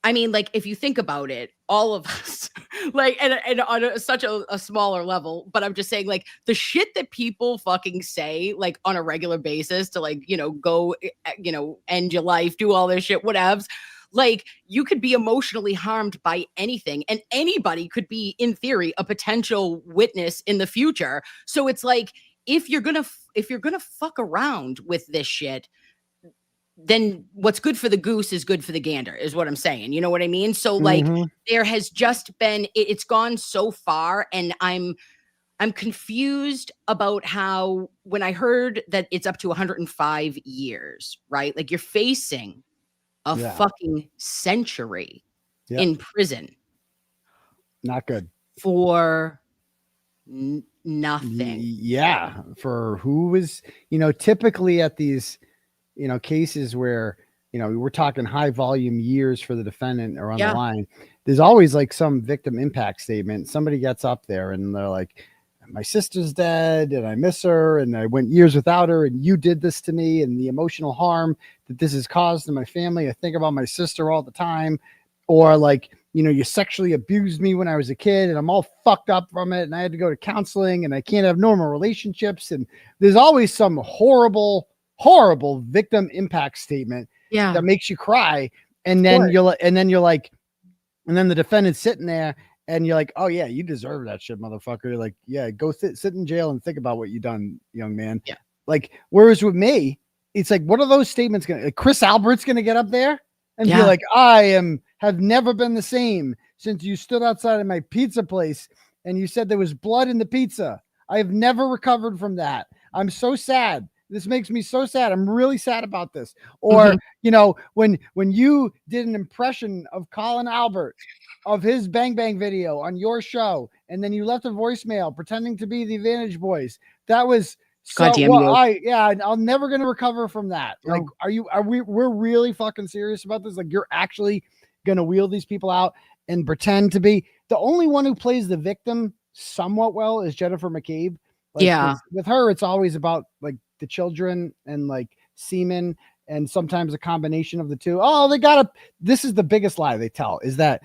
S1: I mean, like, if you think about it, all of us, like, and on such a smaller level, but I'm just saying, like, the shit that people fucking say, like, on a regular basis to, like, you know, go, you know, end your life, do all this shit, whatevs. Like, you could be emotionally harmed by anything, and anybody could be, in theory, a potential witness in the future. So it's like, if you're gonna fuck around with this shit, then what's good for the goose is good for the gander, is what I'm saying. You know what I mean? So like, there has just been, it's gone so far, and I'm confused about how, when I heard that it's up to 105 years, right? Like, you're facing a fucking century in prison.
S2: Not good.
S1: For nothing.
S2: Yeah. For who was, you know, typically at these, you know, cases where, you know, we're talking high volume years for the defendant or on the line, there's always like some victim impact statement. Somebody gets up there and they're like, my sister's dead and I miss her and I went years without her and you did this to me, and the emotional harm that this has caused to my family. I think about my sister all the time. Or like, you know, you sexually abused me when I was a kid and I'm all fucked up from it and I had to go to counseling and I can't have normal relationships. And there's always some horrible victim impact statement that makes you cry. And then you're like, and then the defendant's sitting there and you're like, oh yeah, you deserve that shit, motherfucker. You're like, yeah, go sit in jail and think about what you done, young man. Yeah. Like, whereas with me, it's like, what are those statements going to, like, Chris Albert's going to get up there and be like, have never been the same since you stood outside of my pizza place and you said there was blood in the pizza. I have never recovered from that. I'm so sad. This makes me so sad. I'm really sad about this. Or, you know, when you did an impression of Colin Albert of his Bang Bang video on your show, and then you left a voicemail pretending to be the Advantage Boys. That was so, I'm never going to recover from that. Like, we're really fucking serious about this? Like, you're actually going to wheel these people out and pretend to be the only one who plays the victim somewhat well is Jennifer McCabe. Like, with her, it's always about like the children and like semen and sometimes a combination of the two. This is the biggest lie they tell, is that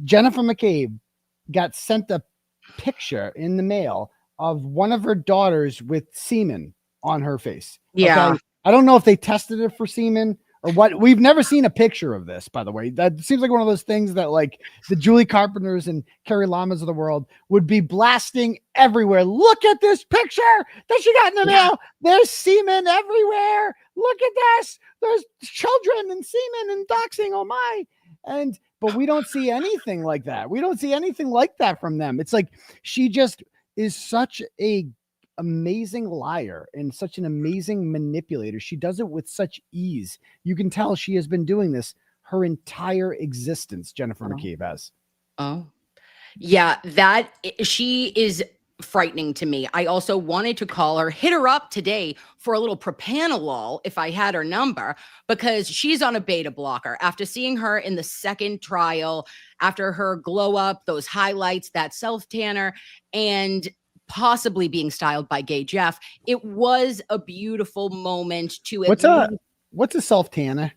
S2: Jennifer McCabe got sent a picture in the mail of one of her daughters with semen on her face.
S1: Yeah.
S2: Okay. I don't know if they tested it for semen or what. We've never seen a picture of this, by the way. That seems like one of those things that like the Julie Carpenters and Carrie Lamas of the world would be blasting everywhere. Look at this picture that she got in the mail. There's semen everywhere. Look at this. There's children and semen and doxing. Oh my. But we don't see anything like that. We don't see anything like that from them. It's like she just is such a amazing liar and such an amazing manipulator. She does it with such ease. You can tell she has been doing this her entire existence. Jennifer McAlberts has.
S1: Oh, yeah, that she is frightening to me. I also wanted to call her, hit her up today for a little propanolol if I had her number, because she's on a beta blocker. After seeing her in the second trial, after her glow up, those highlights, that self tanner, and possibly being styled by Gay Jeff, it was a beautiful moment to
S2: what's a self tanner?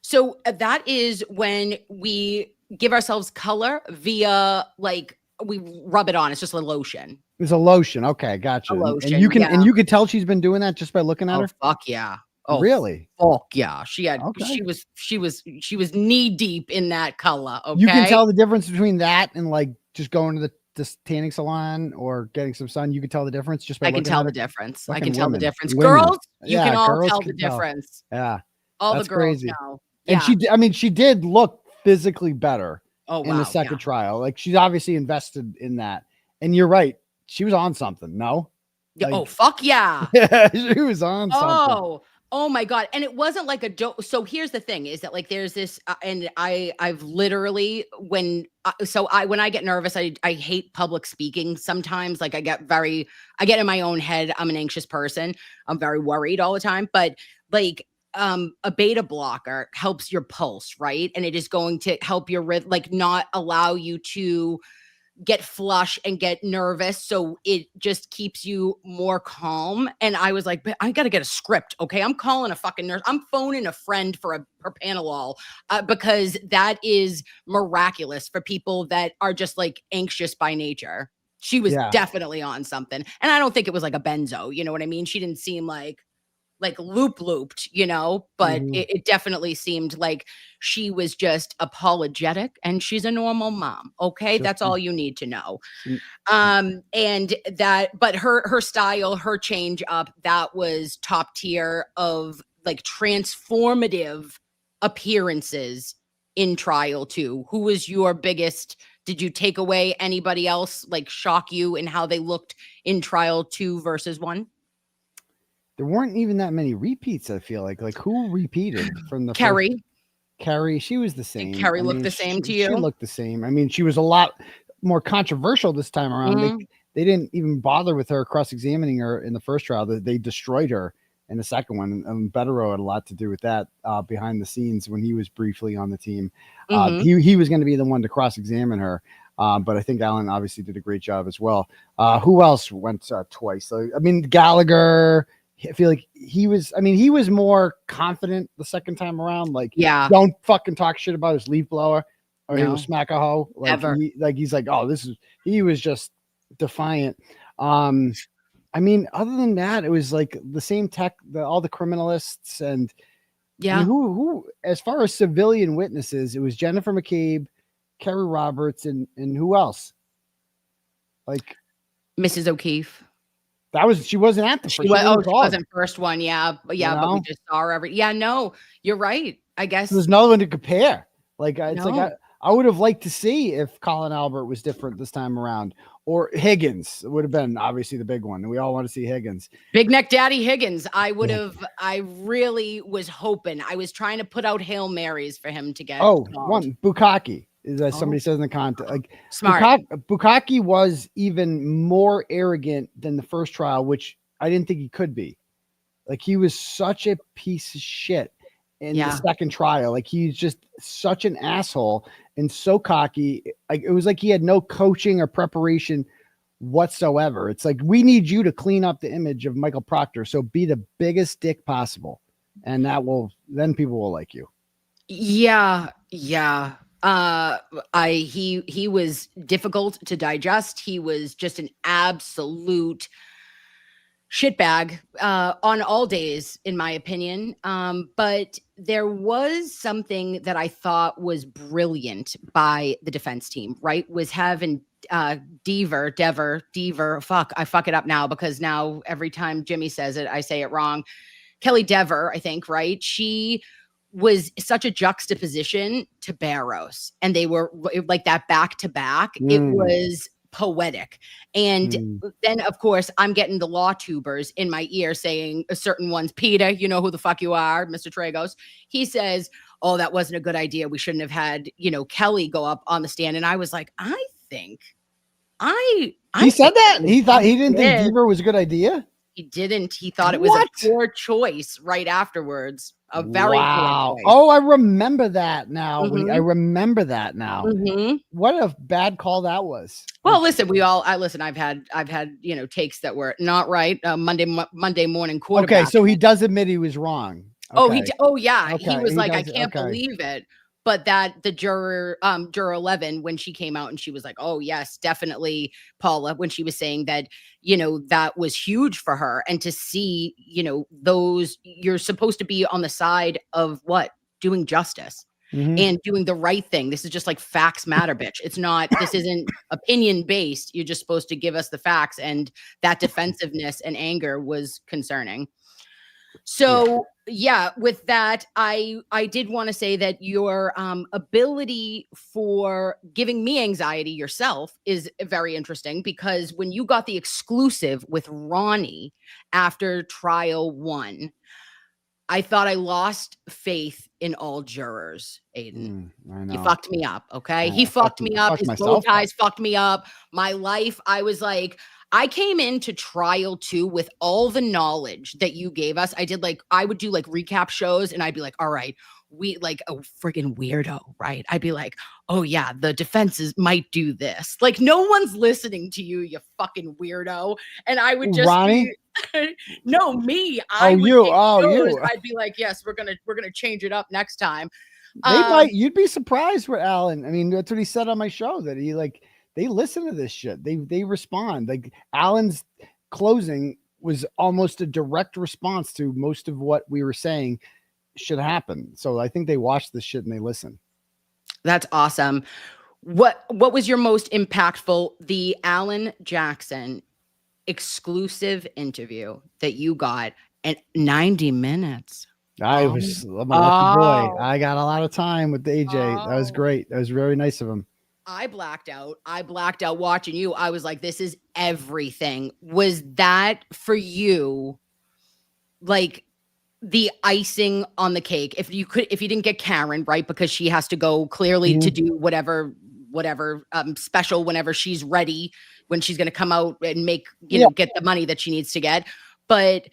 S1: So that is when we give ourselves color via, like, we rub it on. It's just a lotion.
S2: It's a lotion. Okay, gotcha.
S1: A lotion,
S2: and you can tell she's been doing that just by looking at her.
S1: Fuck yeah. Oh,
S2: really?
S1: Fuck yeah. She was knee deep in that color. Okay.
S2: You can tell the difference between that and like just going to the tanning salon or getting some sun. You can tell the difference just by looking at her.
S1: I can
S2: Fucking
S1: tell the difference.
S2: Women.
S1: Girls, you can all tell the difference.
S2: Yeah.
S1: All the girls
S2: crazy.
S1: know. Yeah.
S2: And she did look physically better
S1: in
S2: the second trial. Like she's obviously invested in that. And you're right. She was on something. No?
S1: Like, fuck yeah.
S2: Yeah, she was on something.
S1: Oh my God. And it wasn't like a joke. So here's the thing is that like, there's this, and I've literally, when I get nervous, I hate public speaking sometimes. Like I get in my own head. I'm an anxious person. I'm very worried all the time, but like, a beta blocker helps your pulse, right? And it is going to help your rhythm, like not allow you to get flush and get nervous. So it just keeps you more calm. And I was like, I got to get a script. Okay. I'm calling a fucking nurse. I'm phoning a friend for a propanolol because that is miraculous for people that are just like anxious by nature. She was definitely on something. And I don't think it was like a benzo. You know what I mean? She didn't seem like looped, you know, but it definitely seemed like she was just apologetic and she's a normal mom. Okay. That's all you need to know. And that, but her style, her change up, that was top tier of like transformative appearances in trial 2. Who was your biggest, did you take away anybody else, like shock you in how they looked in trial 2 versus 1?
S2: There weren't even that many repeats. I feel like who repeated from the
S1: Carrie.
S2: First? Carrie, she was the same.
S1: Carrie looked the same to you.
S2: She looked the same. I mean, she was a lot more controversial this time around. They didn't even bother with her cross-examining her in the first trial. They destroyed her in the second one. And Bettero had a lot to do with that behind the scenes when he was briefly on the team. He was going to be the one to cross-examine her. But I think Alan obviously did a great job as well. Who else went twice? So, I mean, Gallagher. I feel like he was more confident the second time around. Like, don't fucking talk shit about his leaf blower or he'll smack a hoe. Like,
S1: ever.
S2: He's like, he was just defiant. I mean, other than that, it was like the same tech, all the criminalists and I mean, who, as far as civilian witnesses, it was Jennifer McCabe, Kerry Roberts, and who else? Like
S1: Mrs. O'Keefe.
S2: She wasn't at the first.
S1: She wasn't first one. Yeah. But but we just saw her no, you're right. I guess
S2: there's no one to compare. Like, it's like, I would have liked to see if Colin Albert was different this time around, or Higgins would have been obviously the big one. And we all want to see Higgins.
S1: Big neck daddy Higgins. I really was hoping. I was trying to put out Hail Marys for him to get.
S2: One Bukkake. As somebody says in the content, like
S1: smart.
S2: Bukkake was even more arrogant than the first trial, which I didn't think he could be. Like, he was such a piece of shit in the second trial. Like, he's just such an asshole and so cocky. Like, it was like he had no coaching or preparation whatsoever. It's like, we need you to clean up the image of Michael Proctor. So be the biggest dick possible, and then people will like you.
S1: Yeah. He was difficult to digest. He was just an absolute shitbag on all days, in my opinion. But there was something that I thought was brilliant by the defense team, right? Was having Dever, fuck, I fuck it up now because now every time Jimmy says it, I say it wrong. Kelly Dever, I think, right? She was such a juxtaposition to Barros, and they were like that back to back. It was poetic. And then, of course, I'm getting the law tubers in my ear saying certain ones, Peter, you know who the fuck you are, Mr. Tragos. He says, oh, that wasn't a good idea. We shouldn't have had, Kelly go up on the stand. And I was like, he
S2: said that? He didn't think Dever was a good idea?
S1: He didn't. He thought it was a poor choice right afterwards. A very poor choice.
S2: Oh, I remember that now. I remember that now. What a bad call that was.
S1: Well, listen, I've had, takes that were not right. Monday morning quarterback.
S2: Okay, so he does admit he was wrong.
S1: Okay. Yeah. Okay. He was like, I can't believe it. But that the juror 11, when she came out and she was like, oh, yes, definitely, Paula, when she was saying that, that was huge for her. And to see, those, you're supposed to be on the side of what? Doing justice and doing the right thing. This is just like facts matter, bitch. It's not, this isn't opinion based. You're just supposed to give us the facts. And that defensiveness and anger was concerning. So yeah, with that, I did want to say that your ability for giving me anxiety yourself is very interesting, because when you got the exclusive with Ronnie after trial 1, I thought I lost faith in all jurors, Aiden. You fucked me up, okay? He fucked me up. His bow ties fucked me up. My life, I was like, I came into trial 2 with all the knowledge that you gave us. I would do like recap shows, and I'd be like, all right, we like a friggin' weirdo, right? I'd be like, oh yeah, the defenses might do this. Like, no one's listening to you, you fucking weirdo. And I would just
S2: Ronnie?
S1: No, me.
S2: I'd
S1: be like, yes, we're gonna change it up next time.
S2: You'd be surprised with Alan. I mean, that's what he said on my show, that they listen to this shit. They respond. Like, Alan's closing was almost a direct response to most of what we were saying should happen. So I think they watch this shit and they listen.
S1: That's awesome. What was your most impactful? The Alan Jackson exclusive interview that you got at 90 minutes.
S2: I'm a lucky boy. I got a lot of time with AJ. That was great. That was very nice of him.
S1: I blacked out watching you. I was like, this is everything. Was that for you, like, the icing on the cake? if you didn't get Karen, right, because she has to go clearly to do whatever special whenever she's ready, when she's going to come out and make, get the money that she needs to get. But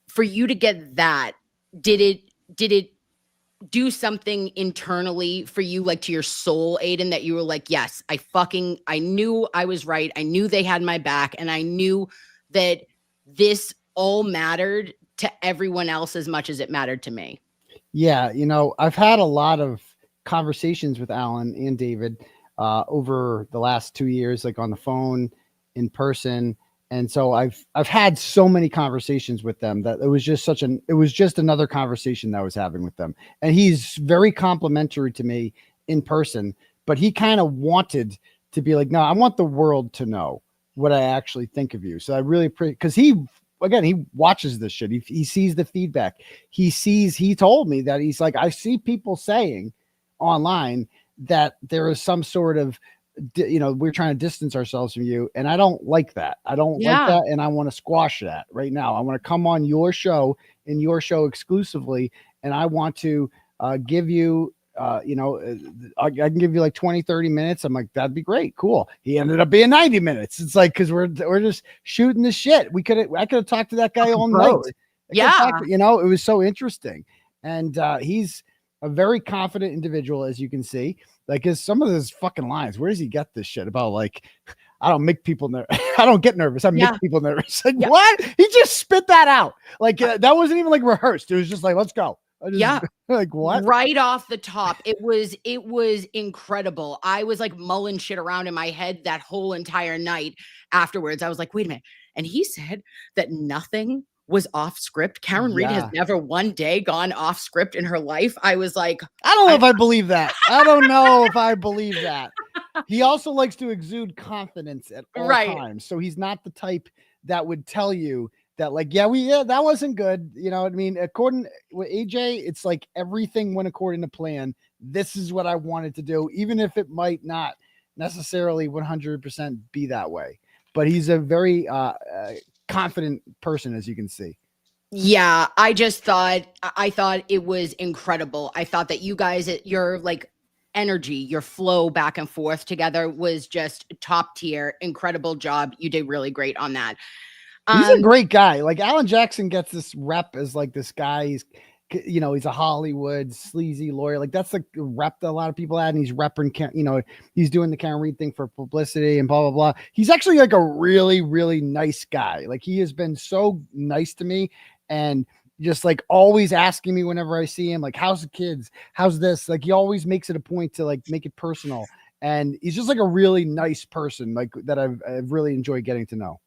S1: for you to get that, did it do something internally for you, like to your soul, Aiden, that you were like, yes, I knew I was right. I knew they had my back, and I knew that this all mattered to everyone else as much as it mattered to me.
S2: Yeah. I've had a lot of conversations with Alan and David over the last 2 years, like on the phone, in person. And so I've had so many conversations with them that it was just another conversation that I was having with them. And he's very complimentary to me in person, but he kind of wanted to be like, no, I want the world to know what I actually think of you. So I really appreciate, because he watches this shit. He sees the feedback. He told me that he's like, I see people saying online that there is some sort of, we're trying to distance ourselves from you. And I don't like that. I don't like that. And I want to squash that right now. I want to come on your show, and your show exclusively. And I want to give you, I can give you like 20, 30 minutes. I'm like, that'd be great. Cool. He ended up being 90 minutes. It's like, cause we're just shooting the shit. I could have talked to that guy all night. It was so interesting. And he's a very confident individual, as you can see. Like, some of those fucking lines, where does he get this shit about? Like, I don't make people nervous. I don't get nervous. I make people nervous. Like, what? He just spit that out. Like, that wasn't even like rehearsed. It was just like, let's go.
S1: Yeah.
S2: Like what?
S1: Right off the top. It was incredible. I was like mulling shit around in my head that whole entire night afterwards. I was like, wait a minute. And he said that nothing was off script. Karen Reed has never one day gone off script in her life. I was like,
S2: I don't know if I believe that. I don't know if I believe that. He also likes to exude confidence at all times. So he's not the type that would tell you that like, that wasn't good. You know what I mean? According with AJ, it's like everything went according to plan. This is what I wanted to do, even if it might not necessarily 100% be that way. But he's a very confident person, as you can see.
S1: Yeah, I thought it was incredible. I thought that you guys, your like energy, your flow back and forth together was just top tier. Incredible job. You did really great on that.
S2: He's a great guy. Like Alan Jackson gets this rep as like this guy. He's a Hollywood sleazy lawyer. Like that's the rep that a lot of people had. And he's repping, he's doing the Karen Reed thing for publicity and blah, blah, blah. He's actually like a really, really nice guy. Like he has been so nice to me and just like always asking me whenever I see him, like, how's the kids? How's this? Like he always makes it a point to like make it personal. And he's just like a really nice person, like that I've really enjoyed getting to know.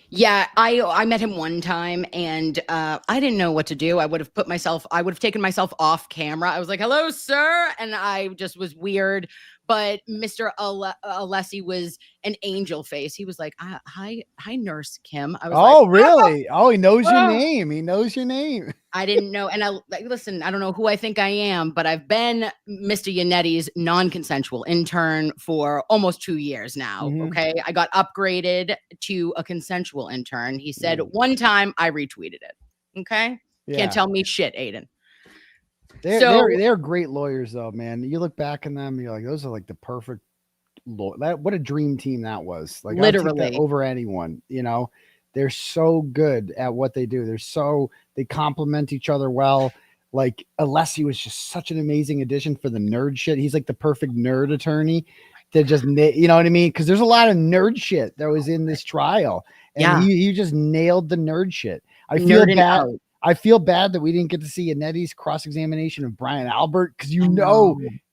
S1: Yeah, I met him one time and I didn't know what to do. I would have taken myself off camera. I was like, hello, sir. And I just was weird. But Mr. Alessi was an angel face. He was like, hi, Nurse Kim. I was
S2: like, really? Oh, he knows your name. He knows your name.
S1: I didn't know. And listen, I don't know who I think I am, but I've been Mr. Yannetti's non-consensual intern for almost 2 years now. Mm-hmm. Okay. I got upgraded to a consensual intern. He said one time I retweeted it. Okay. Yeah. Can't tell me shit, Aiden.
S2: They're great lawyers though, man. You look back on them, you're like, those are like the perfect what a dream team that was. Like literally I'll take that over anyone, they're so good at what they do. They complement each other well. Like Alessi was just such an amazing addition for the nerd shit. He's like the perfect nerd attorney to just, you know what I mean? Cause there's a lot of nerd shit that was in this trial and he just nailed the nerd shit. I feel bad that we didn't get to see Yannetti's cross-examination of Brian Albert because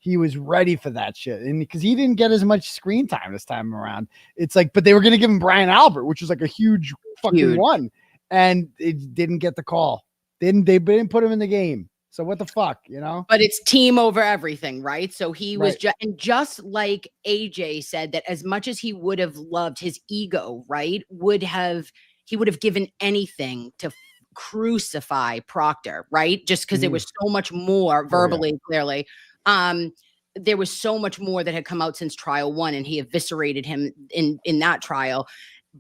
S2: he was ready for that shit. And because he didn't get as much screen time this time around. It's like, but they were going to give him Brian Albert, which was like a huge fucking one. And it didn't get the call. They didn't put him in the game. So what the fuck, But
S1: it's team over everything, right? So he was just like AJ said that as much as he would have loved his ego, right, he would have given anything to crucify Proctor, right? Just because there was so much more verbally, clearly. There was so much more that had come out since trial one, and he eviscerated him in that trial.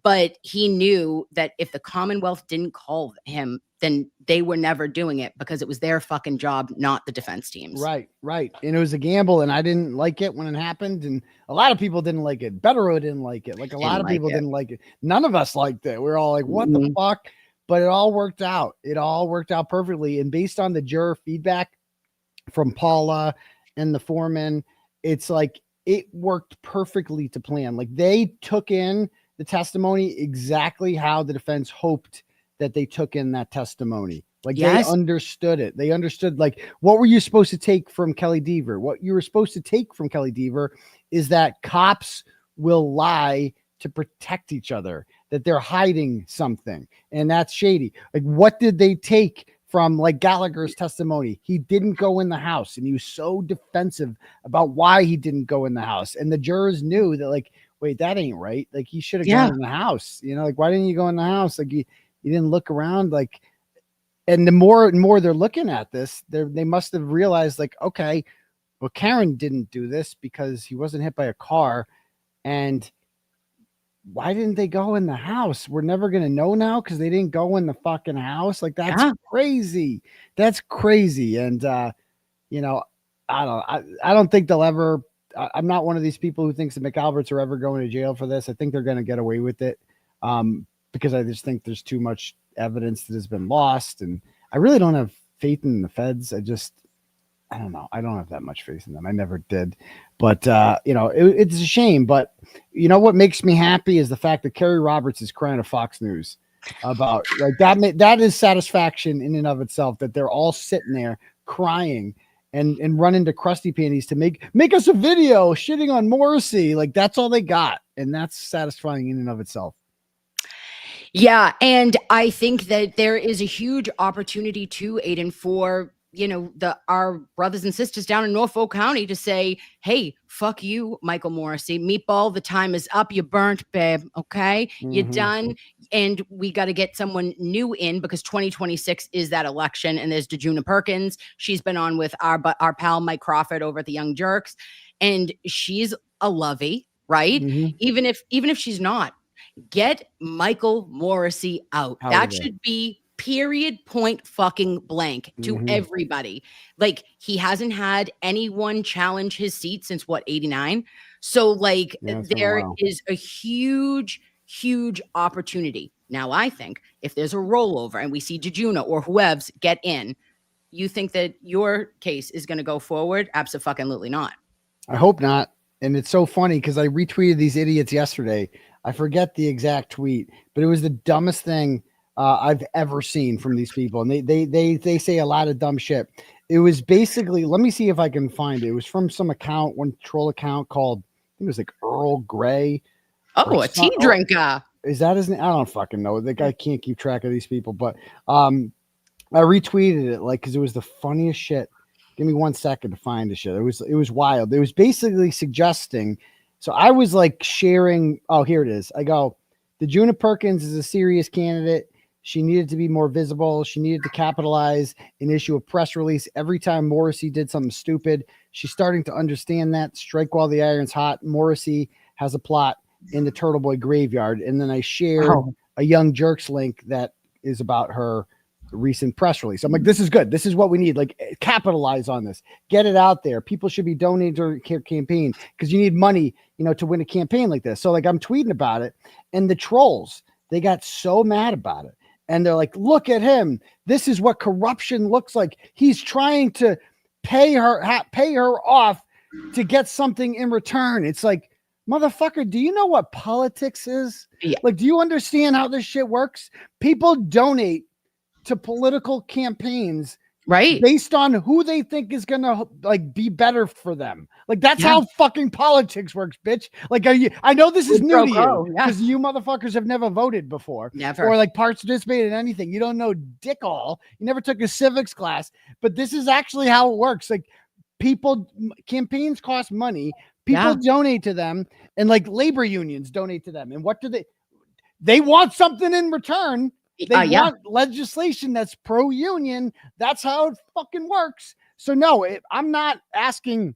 S1: But he knew that if the Commonwealth didn't call him, then they were never doing it because it was their fucking job, not the defense teams.
S2: Right. And it was a gamble, and I didn't like it when it happened, and a lot of people didn't like it. Bettero didn't like it. Like a lot of people didn't like it. None of us liked it. We're all like, what the fuck? But it all worked out. It all worked out perfectly. And based on the juror feedback from Paula and the foreman, it's like it worked perfectly to plan. Like they took in the testimony exactly how the defense hoped that they took in that testimony. Like they understood it. They understood like, what were you supposed to take from Kelly Deaver? What you were supposed to take from Kelly Deaver is that cops will lie to protect each other, that they're hiding something, and that's shady. Like, what did they take from like Gallagher's testimony? He didn't go in the house, and he was so defensive about why he didn't go in the house. And the jurors knew that, like, wait, that ain't right. Like, he should have gone in the house. Like, why didn't you go in the house? Like, you didn't look around. Like, and the more and more they're looking at this, they must have realized, like, okay, well, Karen didn't do this because he wasn't hit by a car, and why didn't they go in the house? We're never going to know now because they didn't go in the fucking house. Like, that's crazy. That's crazy. And, I don't think they'll ever, I'm not one of these people who thinks the McAlberts are ever going to jail for this. I think they're going to get away with it because I just think there's too much evidence that has been lost. And I really don't have faith in the feds. I don't know. I don't have that much faith in them. I never did. But, it's a shame. But, what makes me happy is the fact that Kerry Roberts is crying to Fox News. about like that. That is satisfaction in and of itself, that they're all sitting there crying and running to Crusty Panties to make us a video shitting on Morrissey. Like that's all they got. And that's satisfying in and of itself.
S1: Yeah. And I think that there is a huge opportunity too, Aiden, for, you know, our brothers and sisters down in Norfolk County to say, hey, fuck you, Michael Morrissey. Meatball, the time is up. You burnt, babe. Okay. You're done. And we got to get someone new in, because 2026 is that election. And there's DeJuna Perkins. She's been on with our pal Mike Crawford over at the Young Jerks. And she's a lovey, right? Even if she's not. Get Michael Morrissey out. That should be period, point fucking blank to everybody. Like, he hasn't had anyone challenge his seat since what, 89? So like there is a huge opportunity. Now, I think if there's a rollover and we see DeJuna or whoever's get in, you think that your case is going to go forward? Absolutely not.
S2: I hope not. And it's so funny because I retweeted these idiots yesterday. I forget the exact tweet, but it was the dumbest thing I've ever seen from these people. And they say a lot of dumb shit. It was basically, let me see if I can find it. It was from some account, one troll account called, I think it was like Earl Grey.
S1: Oh, a tea drinker.
S2: Is that his name? I don't fucking know. The guy can't keep track of these people, but I retweeted it like, cause it was the funniest shit. Give me 1 second to find the shit. It was wild. It was basically suggesting. So I was like sharing. Oh, here it is. I go, DeJuna Perkins is a serious candidate. She needed to be more visible. She needed to capitalize and issue a press release every time Morrissey did something stupid. She's starting to understand that. Strike while the iron's hot. Morrissey has a plot in the Turtleboy graveyard. And then I shared a Young Jerks link that is about her recent press release. I'm like, this is good. This is what we need. Like, capitalize on this. Get it out there. People should be donating to your campaign because you need money, you know, to win a campaign like this. So like, I'm tweeting about it, and the trolls, they got so mad about it. And they're like, look at him. This is what corruption looks like. He's trying to pay her off to get something in return. It's like, motherfucker, do you know what politics is?
S1: Yeah.
S2: Like, do you understand how this shit works? People donate to political campaigns,
S1: right,
S2: based on who they think is gonna like be better for them. Like, that's how fucking politics works, bitch. Like, I know this is new to you because you motherfuckers have never voted before, or like participated in anything. You don't know dick all. You never took a civics class, but this is actually how it works. Like, campaigns cost money. People donate to them, and like labor unions donate to them. And what do they want something in return. They want legislation that's pro-union. That's how it fucking works. So no, I'm not asking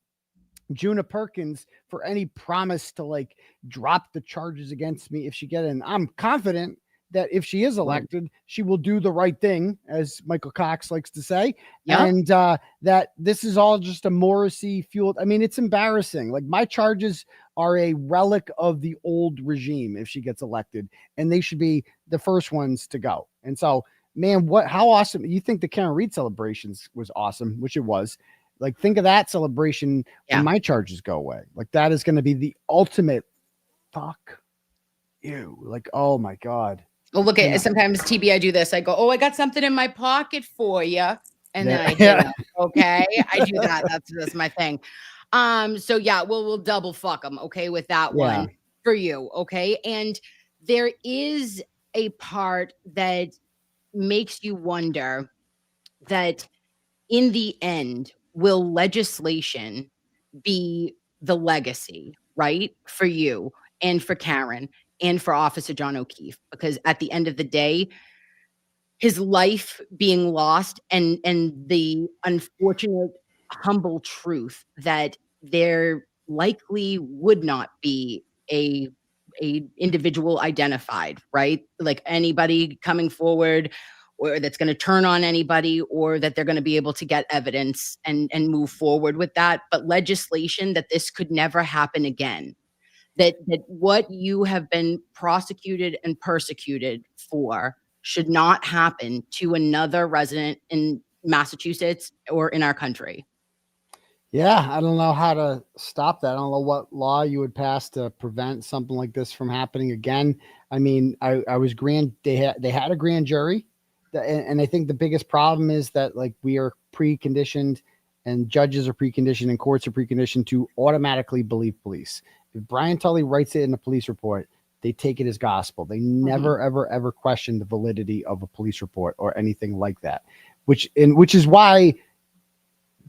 S2: Juna Perkins for any promise to like drop the charges against me if she gets in. I'm confident that if she is elected, she will do the right thing, as Michael Cox likes to say. And that this is all just a Morrissey fueled. I mean, it's embarrassing. Like, my charges are a relic of the old regime if she gets elected, and they should be the first ones to go. And so, man, how awesome. You think the Karen Reed celebrations was awesome, which it was. Like, think of that celebration when my charges go away. Like, that is going to be the ultimate fuck you. Like, oh my God.
S1: Well, look at sometimes TB, I do this. I go, oh, I got something in my pocket for you. And then I hit it. Okay. I do that. That's my thing. So yeah, we'll double fuck them. Okay. With that one for you. Okay. And there is a part that makes you wonder that in the end, will legislation be the legacy, right? For you and for Karen and for Officer John OKeefe, because at the end of the day, his life being lost and the unfortunate, humble truth that there likely would not be a individual identified, right? Like, anybody coming forward or that's going to turn on anybody, or that they're going to be able to get evidence and move forward with that. But legislation that this could never happen again. That what you have been prosecuted and persecuted for should not happen to another resident in Massachusetts or in our country.
S2: Yeah, I don't know how to stop that. I don't know what law you would pass to prevent something like this from happening again. I mean, I was they had a grand jury, and I think the biggest problem is that like we are preconditioned, and judges are preconditioned, and courts are preconditioned to automatically believe police. If Brian Tully writes it in a police report, they take it as gospel. They never, ever, ever question the validity of a police report or anything like that. Which is why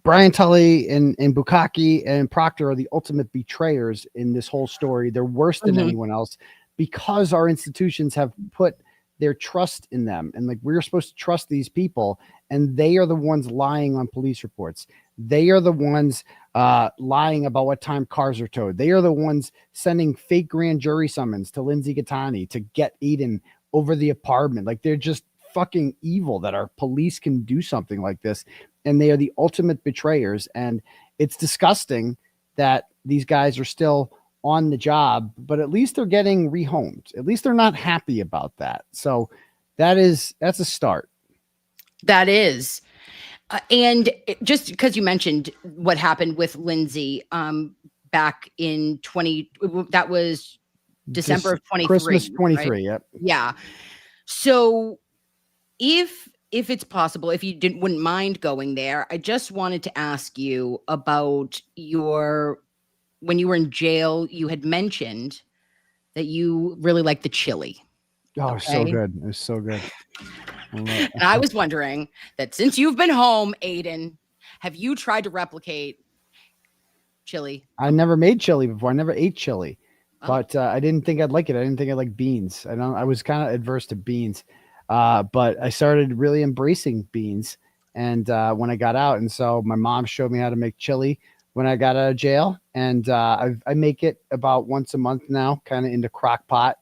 S2: Brian Tully and Bukaki and Proctor are the ultimate betrayers in this whole story. They're worse than anyone else because our institutions have put their trust in them. And like we're supposed to trust these people, and they are the ones lying on police reports. They are the ones lying about what time cars are towed. They are the ones sending fake grand jury summons to Lindsay Gattani to get Aiden over the apartment. Like they're just fucking evil that our police can do something like this, and they are the ultimate betrayers. And it's disgusting that these guys are still on the job, but at least they're getting rehomed. At least they're not happy about that. So that's a start.
S1: That is. And just because you mentioned what happened with Lindsay back in that was December of 23.
S2: Christmas 23, right? Yep.
S1: Yeah. So if it's possible, if you wouldn't mind going there, I just wanted to ask you about when you were in jail, you had mentioned that you really liked the chili.
S2: Oh, okay? So good. It was so good.
S1: And I was wondering that since you've been home, Aiden, have you tried to replicate chili?
S2: I never made chili before. I never ate chili, but I didn't think I'd like it. I didn't think I'd like beans. I was kind of adverse to beans, but I started really embracing beans. And when I got out, and so my mom showed me how to make chili when I got out of jail, and I make it about once a month now, kind of into crock pot.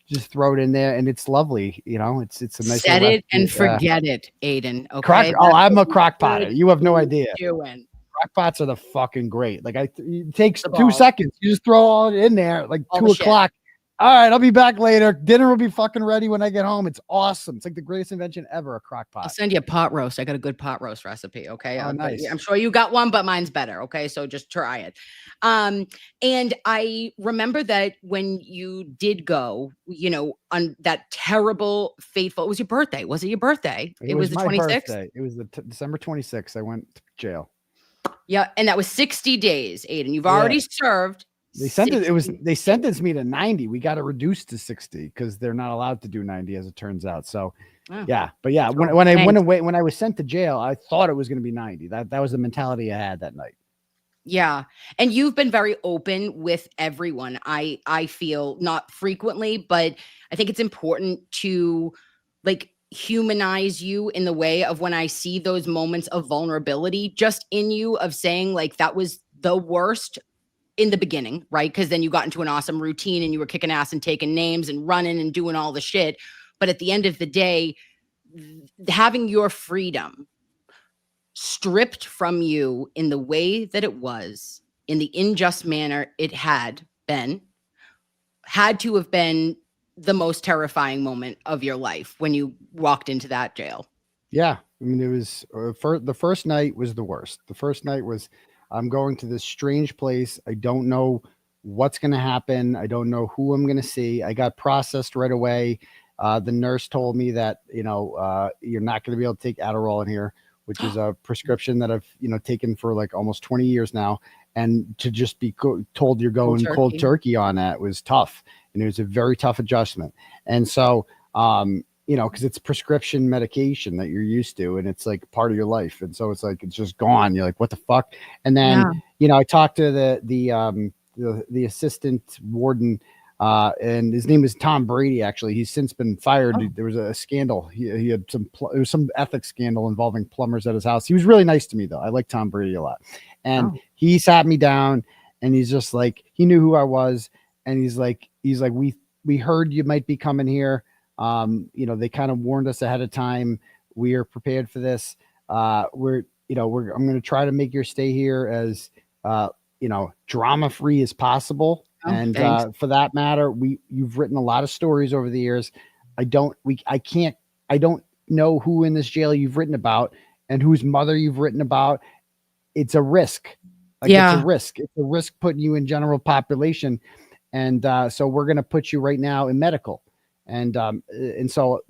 S2: Just throw it in there, and it's lovely. You know, it's a nice.
S1: Set it and forget it, Aiden. Okay.
S2: I'm a crock potter. You have no idea.
S1: Doing.
S2: Crock pots are the fucking great. Like it takes 2 seconds. You just throw all it in there, like all 2 o'clock. All right, I'll be back later. Dinner will be fucking ready when I get home. It's awesome. It's like the greatest invention ever, a crock pot.
S1: I'll send you a pot roast. I got a good pot roast recipe. Okay.
S2: Oh, nice.
S1: I'm sure you got one, but mine's better. Okay. So just try it. And I remember that when you did go, on that terrible, fateful, it was your birthday. Was it your birthday?
S2: It was the 26th. It was the December 26th. I went to jail.
S1: Yeah. And that was 60 days, Aiden. You've already served.
S2: They sentenced me to 90. We got to reduce to 60 because they're not allowed to do 90, as it turns out. So, yeah. But yeah, when I went away, when I was sent to jail, I thought it was going to be 90. That was the mentality I had that night.
S1: Yeah. And you've been very open with everyone. I feel, not frequently, but I think it's important to like humanize you in the way of when I see those moments of vulnerability just in you, of saying like that was the worst in the beginning, right? Because then you got into an awesome routine and you were kicking ass and taking names and running and doing all the shit. But at the end of the day, having your freedom stripped from you in the way that it was, in the unjust manner it had to have been the most terrifying moment of your life when you walked into that jail.
S2: Yeah. I mean, it was the first night was the worst. The first night was, I'm going to this strange place. I don't know what's going to happen. I don't know who I'm going to see. I got processed right away. The nurse told me that, you're not going to be able to take Adderall in here, which is a prescription that I've, taken for like almost 20 years now. And to just be told you're going cold turkey on that was tough. And it was a very tough adjustment. And so, because it's prescription medication that you're used to, and it's like part of your life. And so it's like, it's just gone. You're like, what the fuck? And then, I talked to the assistant warden, and his name is Tom Brady. Actually, he's since been fired. There was a scandal. He had some ethics scandal involving plumbers at his house. He was really nice to me though. I like Tom Brady a lot. And he sat me down, and he's just like, he knew who I was. And he's like, we heard you might be coming here. They kind of warned us ahead of time. We are prepared for this. I'm going to try to make your stay here as, drama free as possible. And for that matter, you've written a lot of stories over the years. I don't know who in this jail you've written about and whose mother you've written about. It's a risk. Like it's a risk. It's a risk putting you in general population. And so we're going to put you right now in medical. And so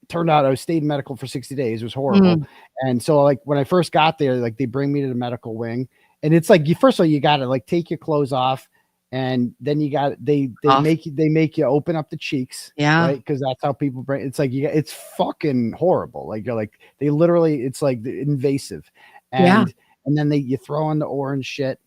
S2: turned out I stayed in medical for 60 days. It was horrible. And so like when I first got there, like they bring me to the medical wing, and it's like, first of all, you got to like take your clothes off, and then you got, they make you open up the cheeks. Right. Cause that's how people bring, it's like, it's fucking horrible. Like you're like, they literally, it's like invasive. And then you throw on the orange shit.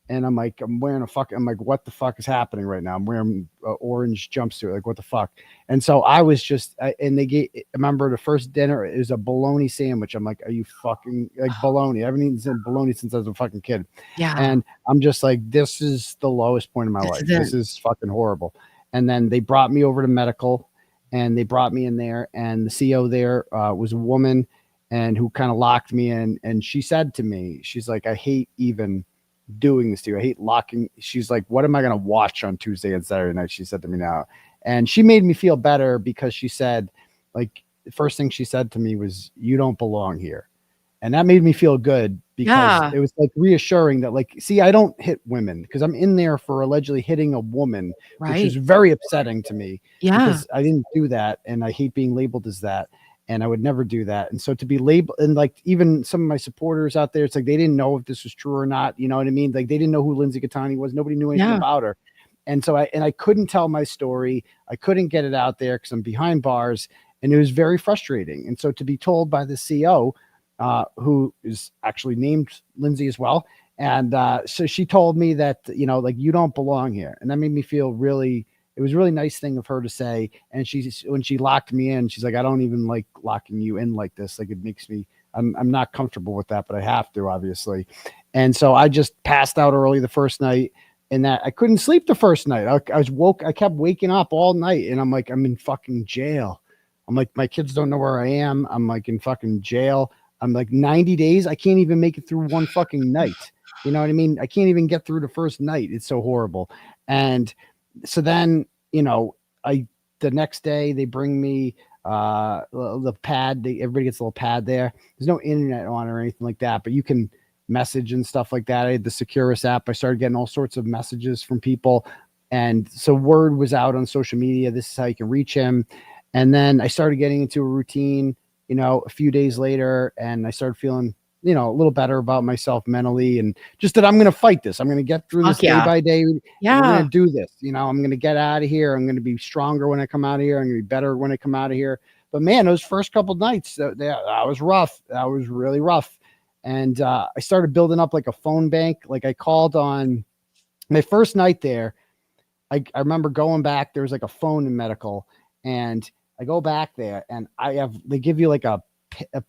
S2: And I'm like, I'm like, what the fuck is happening right now? I'm wearing an orange jumpsuit. Like, what the fuck? And so I was just, and I remember the first dinner is a bologna sandwich. I'm like, are you fucking like bologna? I haven't eaten bologna since I was a fucking kid. And I'm just like, this is the lowest point in my life. This is fucking horrible. And then they brought me over to medical, and they brought me in there, and the CO there was a woman, and who kind of locked me in. And she said to me, she's like, I hate even doing this to you. I hate locking. She's like, what am I going to watch on Tuesday and Saturday night? She said to me now. And she made me feel better, because she said, like, the first thing she said to me was, you don't belong here. And that made me feel good, because it was like reassuring that, like, see, I don't hit women, because I'm in there for allegedly hitting a woman, which is very upsetting to me, because I didn't do that. And I hate being labeled as that. And I would never do that. And so to be labeled, and like even some of my supporters out there, it's like they didn't know if this was true or not. You know what I mean? Like they didn't know who Lindsay Gattani was. Nobody knew anything about her. And so I couldn't tell my story. I couldn't get it out there because I'm behind bars, and it was very frustrating. And so to be told by the CO, who is actually named Lindsay as well. And so she told me that, you know, like, you don't belong here. And that made me feel really, it was a really nice thing of her to say. And when she locked me in, she's like, I don't even like locking you in like this. Like, it makes me, I'm not comfortable with that, but I have to, obviously. And so I just passed out early the first night, and that I couldn't sleep the first night. I kept waking up all night, and I'm like, I'm in fucking jail. I'm like, my kids don't know where I am. I'm like in fucking jail. I'm like 90 days. I can't even make it through one fucking night. You know what I mean? I can't even get through the first night. It's so horrible. And so then, you know, the next day they bring me the pad. Everybody gets a little pad there. There's no internet on or anything like that, but you can message and stuff like that. I had the Securus app. I started getting all sorts of messages from people. And so word was out on social media. This is how you can reach him. And then I started getting into a routine, you know, a few days later, and I started feeling, you know, a little better about myself mentally, and just that I'm going to fight this. I'm going to get through this day by day. Yeah. We're going to do this. You know, I'm going to get out of here. I'm going to be stronger when I come out of here. I'm going to be better when I come out of here. But man, those first couple of nights, that was rough. That was really rough. And I started building up like a phone bank. Like, I called on my first night there. I remember going back, there was like a phone in medical, and I go back there, and they give you like a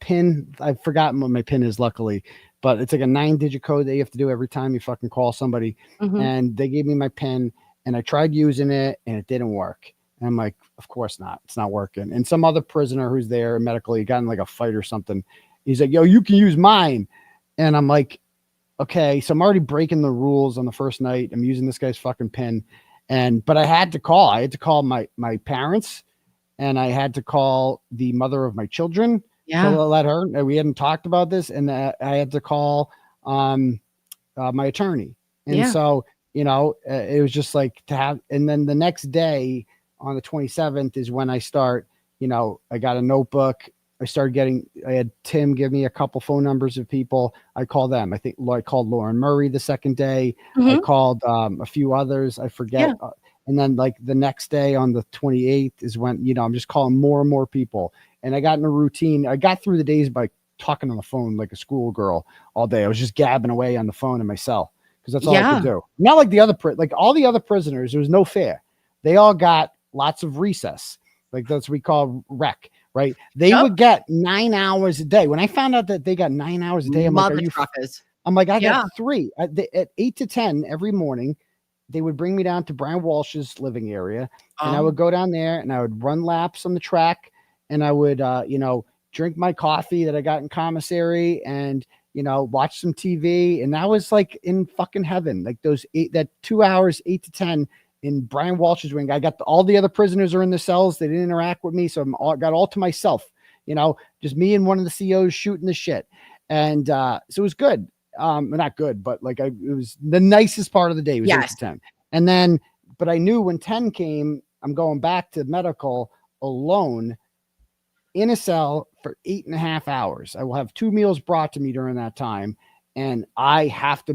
S2: pin. I've forgotten what my pin is, luckily, but it's like a 9-digit code that you have to do every time you fucking call somebody. Mm-hmm. And they gave me my pin, and I tried using it, and it didn't work. And I'm like, of course not. It's not working. And some other prisoner who's there medically got in like a fight or something. He's like, yo, you can use mine. And I'm like, okay, so I'm already breaking the rules on the first night. I'm using this guy's fucking pin. But I had to call my parents, and I had to call the mother of my children to let her, we hadn't talked about this. And I had to call my attorney. And so, you know, it was just like to have, and then the next day on the 27th is when I start, you know, I got a notebook. I had Tim give me a couple phone numbers of people. I called them. I think I called Lauren Murray the second day. Mm-hmm. I called a few others. I forget. Yeah. And then like the next day on the 28th is when, you know, I'm just calling more and more people. And I got in a routine. I got through the days by talking on the phone like a schoolgirl all day. I was just gabbing away on the phone in my cell, because that's all I could do. Not like all the other prisoners. There was no fair. They all got lots of recess. Like that's what we call rec. Right. They would get 9 hours a day. When I found out that they got 9 hours a day, I'm like, I got 3 at 8 to 10 every morning. They would bring me down to Brian Walsh's living area, and I would go down there, and I would run laps on the track, and I would, you know, drink my coffee that I got in commissary, and, you know, watch some TV. And that was like in fucking heaven. Like that 2 hours, 8 to 10 in Brian Walsh's wing. I got all the other prisoners are in the cells. They didn't interact with me. So got all to myself, you know, just me and one of the COs shooting the shit. And so it was good. not good, but like it was the nicest part of the day was 8 to 10. And then, but I knew when 10 came, I'm going back to medical alone in a cell for 8.5 hours. I will have 2 meals brought to me during that time. And I have to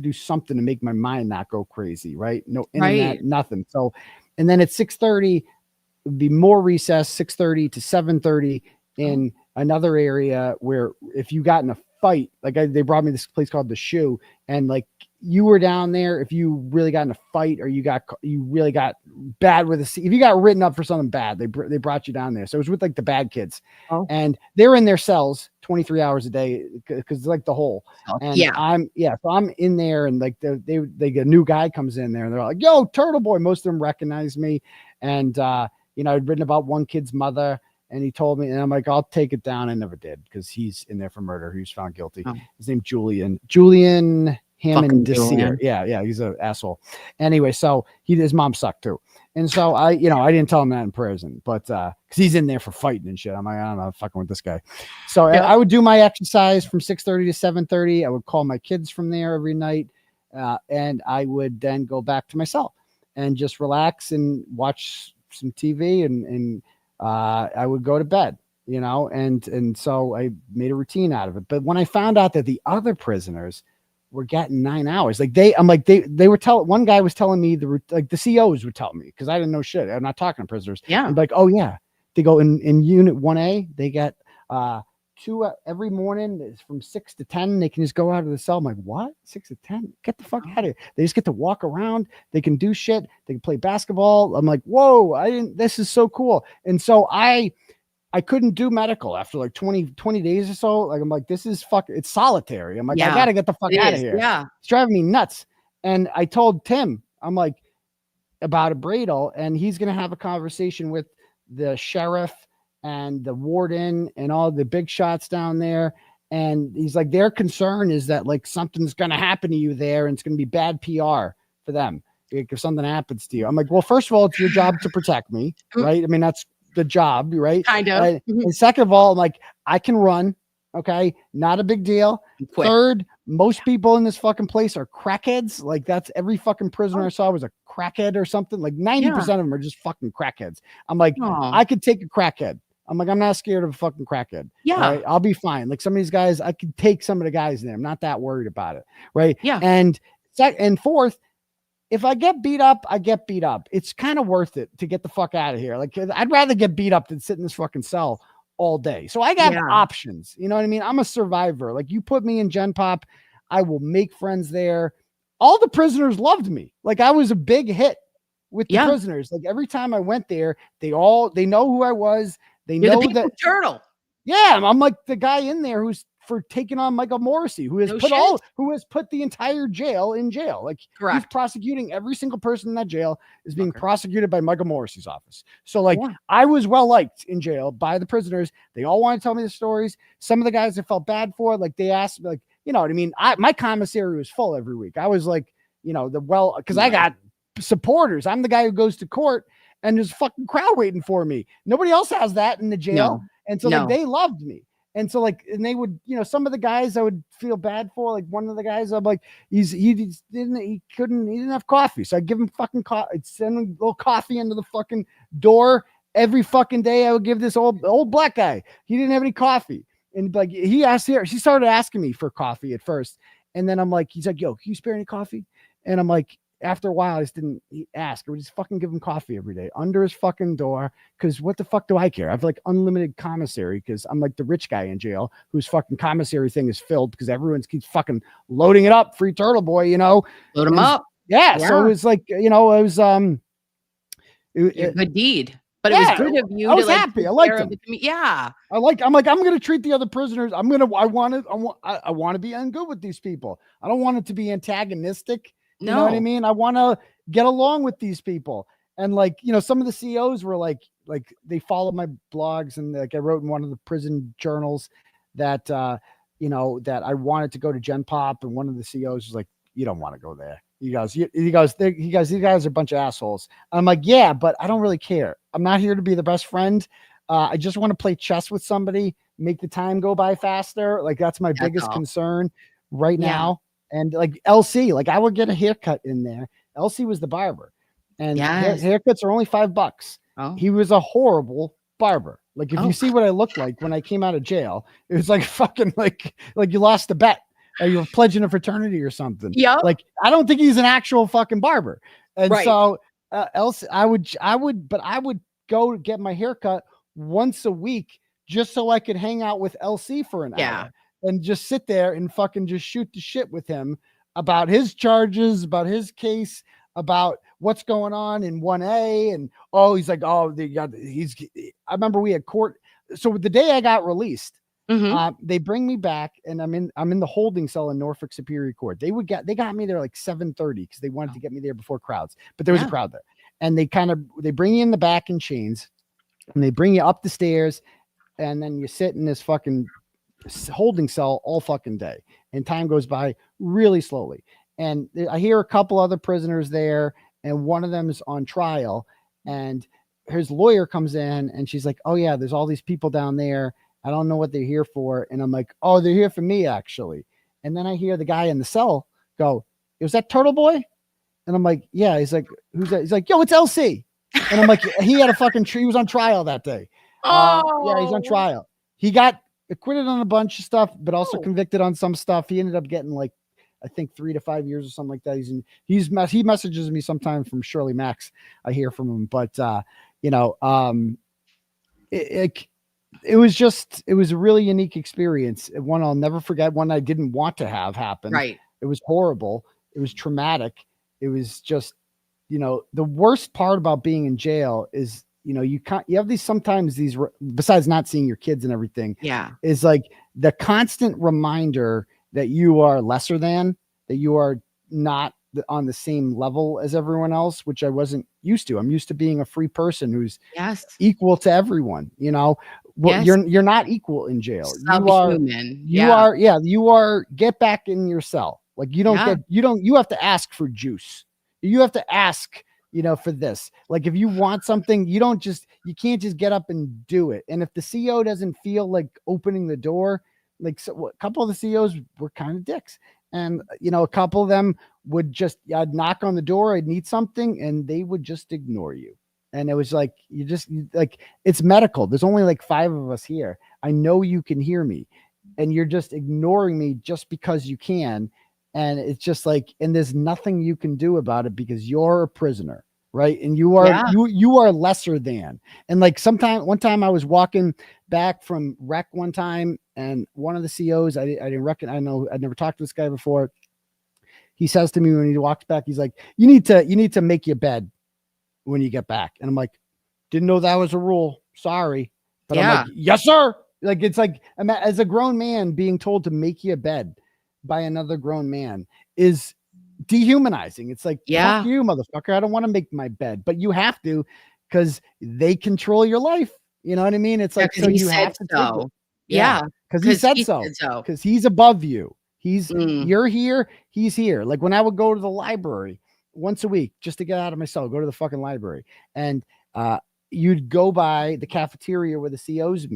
S2: do something to make my mind not go crazy, right? No internet, nothing. So, and then at 6:30, it would be more recess, 6:30 to 7:30 in another area where if you got in a fight, like they brought me this place called The Shoe, and like you were down there, if you really got in a fight or you really got bad with if you got written up for something bad, they brought you down there. So it was with like the bad kids, and they're in their cells 23 hours a day because it's like the hole. And so I'm in there, and like they a new guy comes in there, and they're like, "Yo, Turtle Boy." Most of them recognize me, and I'd written about one kid's mother. And he told me, and I'm like, I'll take it down. I never did because he's in there for murder. He was found guilty. His name's Julian Hammond Desir. Yeah, he's an asshole. Anyway, so his mom sucked too. And so I didn't tell him that in prison, but because he's in there for fighting and shit. I'm like, I'm not fucking with this guy. So I would do my exercise from 6:30 to 7:30. I would call my kids from there every night, and I would then go back to my cell and just relax and watch some TV and I would go to bed, and so I made a routine out of it. But when I found out that the other prisoners were getting 9 hours, they were one guy was telling me the COs would tell me, because I didn't know shit. I'm not talking to prisoners. Yeah. I'm like, oh yeah, they go in unit 1A, they get 2 every morning from 6 to 10. They can just go out of the cell. I'm like, what? 6 to 10? Get the fuck out of here. They just get to walk around. They can do shit. They can play basketball. I'm like, whoa, this is so cool. And so I couldn't do medical after like 20 days or so. Like, I'm like, this is it's solitary. I'm like, I got to get the fuck out of here. Yeah. It's driving me nuts. And I told Tim, I'm like, about a Bradle, and he's going to have a conversation with the sheriff and the warden and all the big shots down there. And he's like, their concern is that like something's going to happen to you there, and it's going to be bad PR for them if something happens to you. I'm like, well, first of all, it's your job to protect me, right? I mean, that's the job, right?
S1: Kind of.
S2: And second of all, I'm like, I can run. Okay. Not a big deal. Quick. Third, most people in this fucking place are crackheads. Like that's every fucking prisoner I saw was a crackhead or something. Like 90% of them are just fucking crackheads. I'm like, I could take a crackhead. I'm like, I'm not scared of a fucking crackhead. Yeah. Right? I'll be fine. Like some of these guys, I could take some of the guys in there. I'm not that worried about it. Right. Yeah. And fourth, if I get beat up, I get beat up. It's kind of worth it to get the fuck out of here. Like I'd rather get beat up than sit in this fucking cell all day. So I got options. You know what I mean? I'm a survivor. Like you put me in Gen Pop, I will make friends there. All the prisoners loved me. Like I was a big hit with the prisoners. Like every time I went there, they know who I was. They know that
S1: Turtle.
S2: Yeah, I'm like the guy in there who's for taking on Michael Morrissey, who has put the entire jail in jail. Like he's prosecuting every single person in that jail is being prosecuted by Michael Morrissey's office. So like I was well liked in jail by the prisoners. They all want to tell me the stories. Some of the guys I felt bad for, like they asked me, like, you know what I mean? My commissary was full every week. I was like, because I got supporters. I'm the guy who goes to court and there's a fucking crowd waiting for me. Nobody else has that in the jail. And so like they loved me. And so like, and they would, some of the guys I would feel bad for, like one of the guys, I'm like, he didn't have coffee. So I'd give him fucking coffee. I'd send him a little coffee into the fucking door every fucking day. I would give this old black guy. He didn't have any coffee. And like, she started asking me for coffee at first. And then I'm like, he's like, yo, can you spare any coffee? And I'm like, after a while, I just didn't ask. I would just fucking give him coffee every day under his fucking door. Because what the fuck do I care? I have like unlimited commissary because I'm like the rich guy in jail whose fucking commissary thing is filled because everyone keeps fucking loading it up. Free Turtle Boy, Load
S1: him up.
S2: Yeah. So it was like, it was
S1: a good deed. But it was good of you.
S2: I was happy. I liked him.
S1: Yeah.
S2: I'm like, I'm going to treat the other prisoners. I want to be good with these people. I don't want it to be antagonistic. You know what I mean? I want to get along with these people. And like, some of the COs were like they followed my blogs, and like I wrote in one of the prison journals that, that I wanted to go to Gen Pop. And one of the COs was like, you don't want to go there. These guys are a bunch of assholes. I'm like, yeah, but I don't really care. I'm not here to be the best friend. I just want to play chess with somebody, make the time go by faster. Like that's my biggest concern. right now. And like LC, like I would get a haircut in there. LC was the barber, and haircuts are only $5.
S1: Oh.
S2: He was a horrible barber. Like if you see what I looked like when I came out of jail, it was like fucking like you lost a bet or you were pledging a fraternity or something.
S1: Yeah.
S2: Like I don't think he's an actual fucking barber. And so LC, I would go get my haircut once a week just so I could hang out with LC for an hour. And just sit there and fucking just shoot the shit with him about his charges, about his case, about what's going on in 1A. And he's like, I remember we had court. So the day I got released, they bring me back, and I'm in the holding cell in Norfolk Superior Court. They got me there like 7:30 because they wanted to get me there before crowds, but there was a crowd there. And they bring you in the back in chains, and they bring you up the stairs, and then you sit in this fucking holding cell all fucking day, and time goes by really slowly. And I hear a couple other prisoners there, and one of them is on trial, and his lawyer comes in, and she's like, oh yeah, there's all these people down there. I don't know what they're here for. And I'm like, oh, they're here for me actually. And then I hear the guy in the cell go, was that Turtleboy? And I'm like, yeah. He's like, who's that? He's like, yo, it's LC. And I'm like, he had a fucking he was on trial that day. Yeah, he's on trial. He got acquitted on a bunch of stuff, but also convicted on some stuff. He ended up getting like, I think 3 to 5 years or something like that. He messages me sometimes from Shirley Max. I hear from him, but it was a really unique experience. One I'll never forget, one I didn't want to have happen.
S1: Right.
S2: It was horrible. It was traumatic. It was just, the worst part about being in jail is, you have these besides not seeing your kids and everything, is like the constant reminder that you are lesser than, that you are not on the same level as everyone else, which I wasn't used to. I'm used to being a free person who's equal to everyone. You're not equal in jail. You are get back in your cell. Like you have to ask for juice. You have to ask, for this. Like if you want something, you can't just get up and do it. And if the CO doesn't feel like opening the door, like a couple of the COs were kind of dicks, and a couple of them would just, I'd knock on the door, I'd need something, and they would just ignore you. And it was like, it's medical. There's only like 5 of us here. I know you can hear me, and you're just ignoring me just because you can. And it's just like, and there's nothing you can do about it because you're a prisoner. Right. And you are lesser than. And like one time I was walking back from rec one time, and one of the COs, I didn't reckon, I know I'd never talked to this guy before. He says to me when he walks back, he's like, you need to make your bed when you get back. And I'm like, didn't know that was a rule. Sorry. But I'm like, yes, sir. Like, it's like, as a grown man being told to make your bed by another grown man is dehumanizing. It's like, fuck you, motherfucker. I don't want to make my bed, but you have to, because they control your life. You know what I mean? It's like, so you have to take it. Because he said so. Because he's above you. You're here, he's here. Like when I would go to the library once a week just to get out of my cell, go to the fucking library, and you'd go by the cafeteria where the COs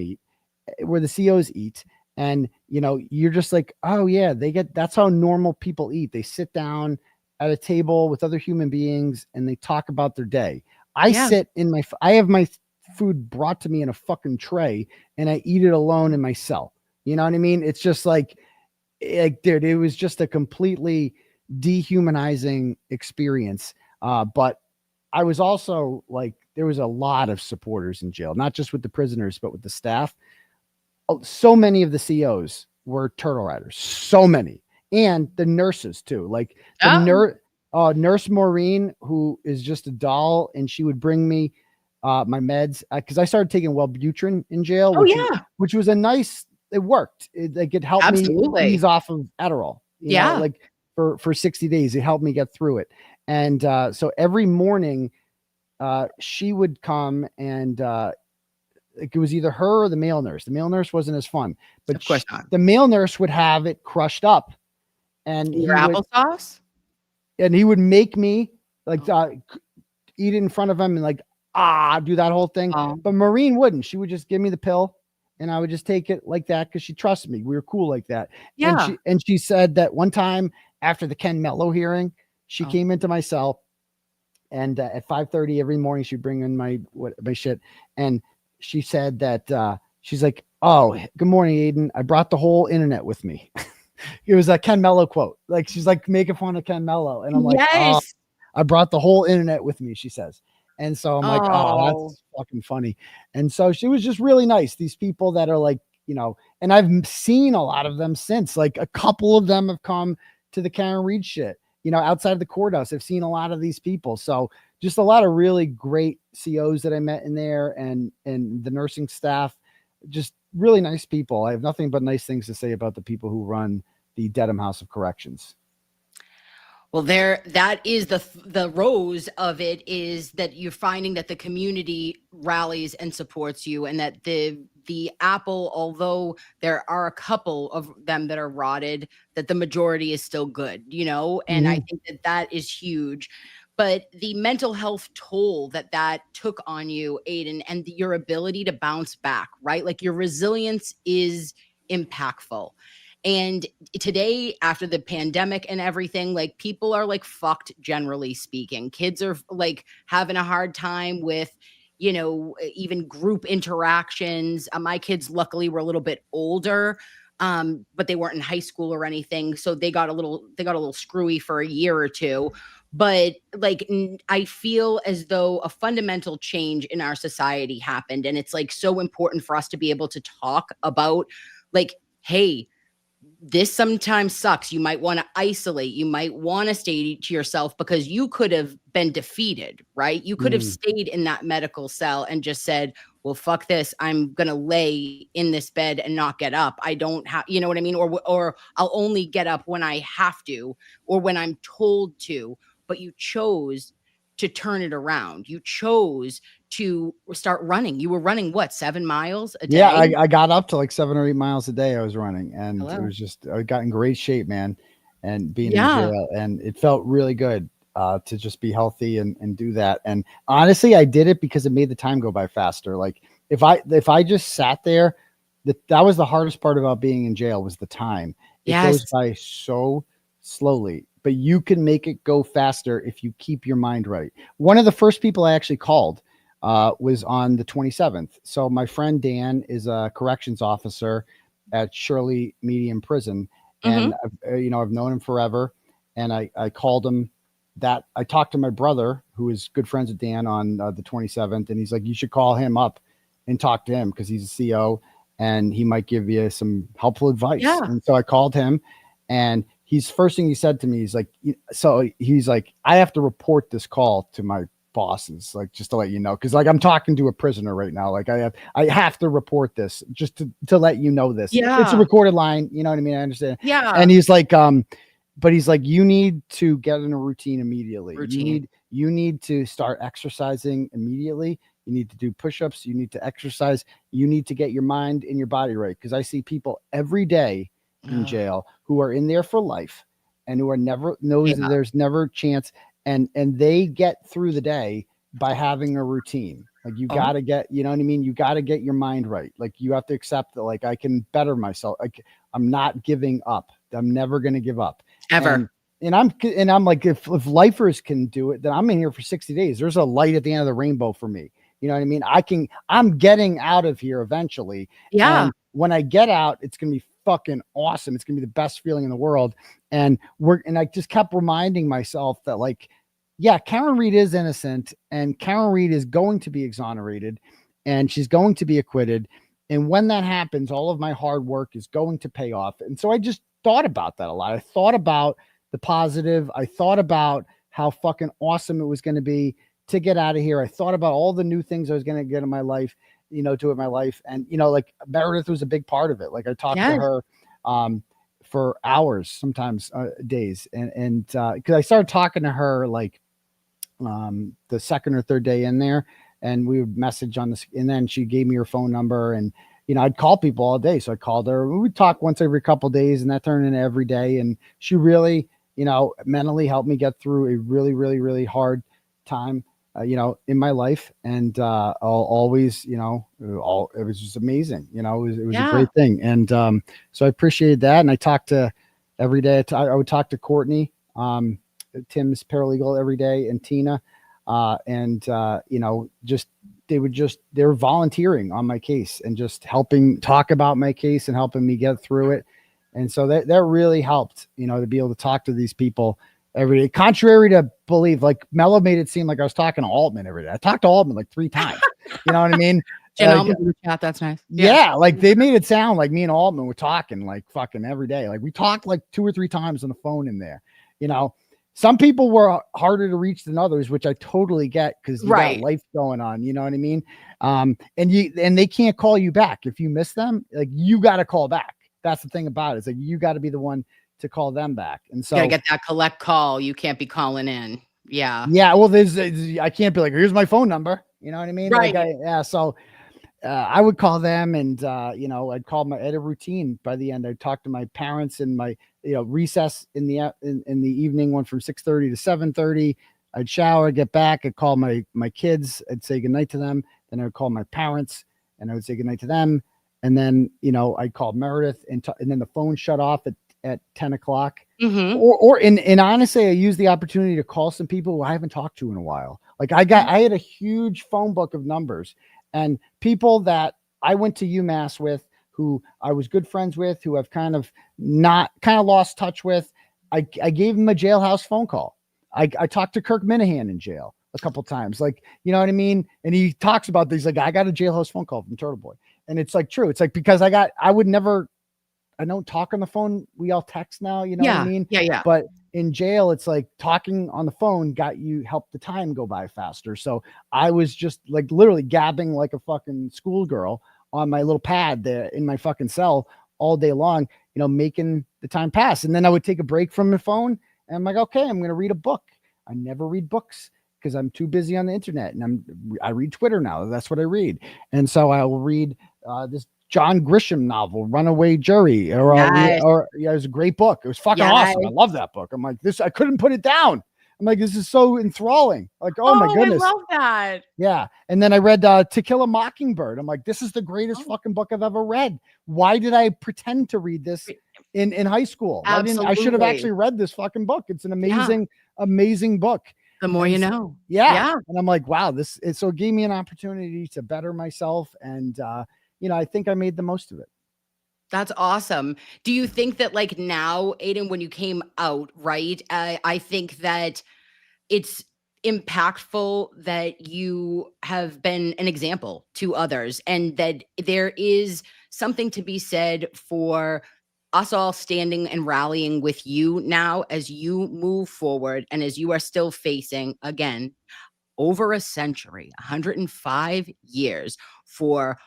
S2: eat, and you're just like, oh yeah, that's how normal people eat. They sit down at a table with other human beings and they talk about their day. I have my food brought to me in a fucking tray, and I eat it alone in my cell. You know what I mean? It's just like, dude, it was just a completely dehumanizing experience. But I was also like, there was a lot of supporters in jail, not just with the prisoners, but with the staff. So many of the COs were turtle riders, so many, and the nurses too. Like the nurse Maureen, who is just a doll, and she would bring me my meds, because I started taking Wellbutrin in jail, which was a nice. It worked. It helped me ease off of Adderall. You know, like for 60 days, it helped me get through it. And so every morning, she would come, and it was either her or the male nurse. The male nurse wasn't as fun, but
S1: of course not.
S2: The male nurse would have it crushed up, and
S1: applesauce,
S2: and he would make me like eat it in front of him and like do that whole thing. But Maureen wouldn't. She would just give me the pill, and I would just take it like that because she trusted me. We were cool like that.
S1: Yeah.
S2: And she said that one time after the Ken Mello hearing, she
S1: Oh.
S2: came into my cell, and at 5:30 every morning she'd bring in my shit, and she said that she's like, "Oh, good morning, Aiden. I brought the whole internet with me." It was a Ken Mello quote. Like she's like making fun of Ken Mello, and I'm like, "Oh,
S1: Yes.
S2: I brought the whole internet with me," she says. And so I'm like, "Oh,
S1: Oh.
S2: that's fucking funny." And so she was just really nice. These people that are like, and I've seen a lot of them since. Like a couple of them have come to the Karen Reed shit, outside of the courthouse. I've seen a lot of these people. So just a lot of really great COs that I met in there, and the nursing staff, just really nice people. I have nothing but nice things to say about the people who run the Dedham House of Corrections.
S1: Well, that is the rose of it, is that you're finding that the community rallies and supports you, and that the apple, although there are a couple of them that are rotted, that the majority is still good, and I think that is huge. But the mental health toll that took on you, Aiden, and your ability to bounce back, right? Like your resilience is impactful. And today, after the pandemic and everything, like people are like fucked, generally speaking. Kids are like having a hard time with, even group interactions. My kids, luckily, were a little bit older, but they weren't in high school or anything. So they got a little screwy for a year or two. But like, I feel as though a fundamental change in our society happened. And it's like so important for us to be able to talk about, like, hey, this sometimes sucks. You might want to isolate. You might want to stay to yourself because you could have been defeated, right? You could have stayed in that medical cell and just said, well, fuck this. I'm going to lay in this bed and not get up. I don't have, you know what I mean? Or I'll only get up when I have to, or when I'm told to. But you chose to turn it around. You chose to start running. You were running what, 7 miles a day?
S2: Yeah, I got up to like 7 or 8 miles a day. I was running, and
S1: Hello.
S2: it was just, I got in great shape, man. And being in
S1: Yeah.
S2: jail, and it felt really good to just be healthy and do that. And honestly, I did it because it made the time go by faster. Like if I just sat there, that was the hardest part about being in jail, was the time. It goes
S1: Yes.
S2: by so slowly, but you can make it go faster if you keep your mind right. One of the first people I actually called was on the 27th. So my friend Dan is a corrections officer at Shirley Medium Prison, and I've known him forever. And I called him. That I talked to my brother, who is good friends with Dan, on the 27th, and he's like, you should call him up and talk to him because he's a CO and he might give you some helpful advice.
S1: Yeah.
S2: And so I called him, and first thing he said to me, he's like, I have to report this call to my bosses, like, just to let you know, because like I'm talking to a prisoner right now. Like I have to report this just to let you know this.
S1: Yeah.
S2: It's a recorded line, you know what I mean? I understand.
S1: Yeah.
S2: And he's like, but he's like, you need to get in a routine immediately. You need to start exercising immediately. You need to do push-ups. You need to exercise. You need to get your mind and your body right. Because I see people every day in jail who are in there for life and who are knows that there's never a chance. And they get through the day by having a routine. Like you got to get, you know what I mean? You got to get your mind right. Like you have to accept that, like, I can better myself. Like I'm not giving up. I'm never going to give up.
S1: Ever.
S2: And I'm like, if lifers can do it, then I'm in here for 60 days. There's a light at the end of the rainbow for me. You know what I mean? I'm getting out of here eventually.
S1: Yeah.
S2: And when I get out, it's going to be fucking awesome. It's going to be the best feeling in the world. And I just kept reminding myself that, like, yeah, Karen Reed is innocent, and Karen Reed is going to be exonerated, and she's going to be acquitted. And when that happens, all of my hard work is going to pay off. And so I just thought about that a lot. I thought about the positive. I thought about how fucking awesome it was going to be to get out of here. I thought about all the new things I was going to get in my life, to my life. And, like Meredith was a big part of it. Like I talked to her for hours, sometimes days. And because I started talking to her like the second or third day in there, and we would message on this, and then she gave me her phone number, and I'd call people all day. So I called her. We would talk once every couple of days, and that turned into every day. And she really, mentally helped me get through a really, really, really hard time. in my life. And I'll always, it was just amazing. It was a great thing. And so I appreciated that. And I talked to every day. I would talk to Courtney, Tim's paralegal, every day, and Tina. They were volunteering on my case and just helping talk about my case and helping me get through it. And so that really helped, to be able to talk to these people every day, contrary to believe. Like Mello made it seem like I was talking to Altman every day. I talked to Altman like 3 times. You know what I mean?
S1: Chat, that's nice.
S2: Yeah, like they made it sound like me and Altman were talking like fucking every day. Like we talked like 2 or 3 times on the phone in there. Some people were harder to reach than others, which I totally get because you got life going on. You know what I mean? And they can't call you back if you miss them. Like you got to call back. That's the thing about it. It's like you got to be the one to call them back. And so
S1: you gotta get that collect call. You can't be calling in. Yeah.
S2: Yeah. Well, I can't be like, here's my phone number. You know what I mean?
S1: Right.
S2: Like So I would call them, and I'd call I had a routine. By the end, I'd talk to my parents, and my recess in the evening went from 6:30 to 7:30. I'd shower, get back, I'd call my kids, I'd say goodnight to them. Then I'd call my parents, and I would say goodnight to them. And then I'd call Meredith, and then the phone shut off at 10 o'clock.
S1: Mm-hmm.
S2: And honestly, I used the opportunity to call some people who I haven't talked to in a while. Like I had a huge phone book of numbers. And people that I went to UMass with, who I was good friends with, who I've kind of lost touch with, I gave them a jailhouse phone call. I talked to Kirk Minahan in jail a couple times, like, you know what I mean? And he talks about these, like, I got a jailhouse phone call from Turtleboy. And it's like true. It's like, because I don't talk on the phone. We all text now, you know what I mean?
S1: Yeah.
S2: But in jail, it's like talking on the phone helped the time go by faster. So I was just like literally gabbing like a fucking schoolgirl on my little pad there in my fucking cell all day long, making the time pass. And then I would take a break from the phone, and I'm like, okay, I'm going to read a book. I never read books because I'm too busy on the internet, and I read Twitter now. That's what I read. And so I will read this John Grisham novel, Runaway Jury, it was a great book. It was fucking awesome. I love that book. I'm like, I couldn't put it down. I'm like, this is so enthralling. Like, oh my goodness.
S1: I love that.
S2: Yeah. And then I read To Kill a Mockingbird. I'm like, this is the greatest fucking book I've ever read. Why did I pretend to read this in high school? I should have actually read this fucking book. It's an amazing book.
S1: The more you know.
S2: Yeah. And I'm like, wow, so it gave me an opportunity to better myself. And, I think I made the most of it.
S1: That's awesome. Do you think that like now, Aiden, when you came out, right? I think that it's impactful that you have been an example to others, and that there is something to be said for us all standing and rallying with you now as you move forward and as you are still facing, again, over a century, 105 years for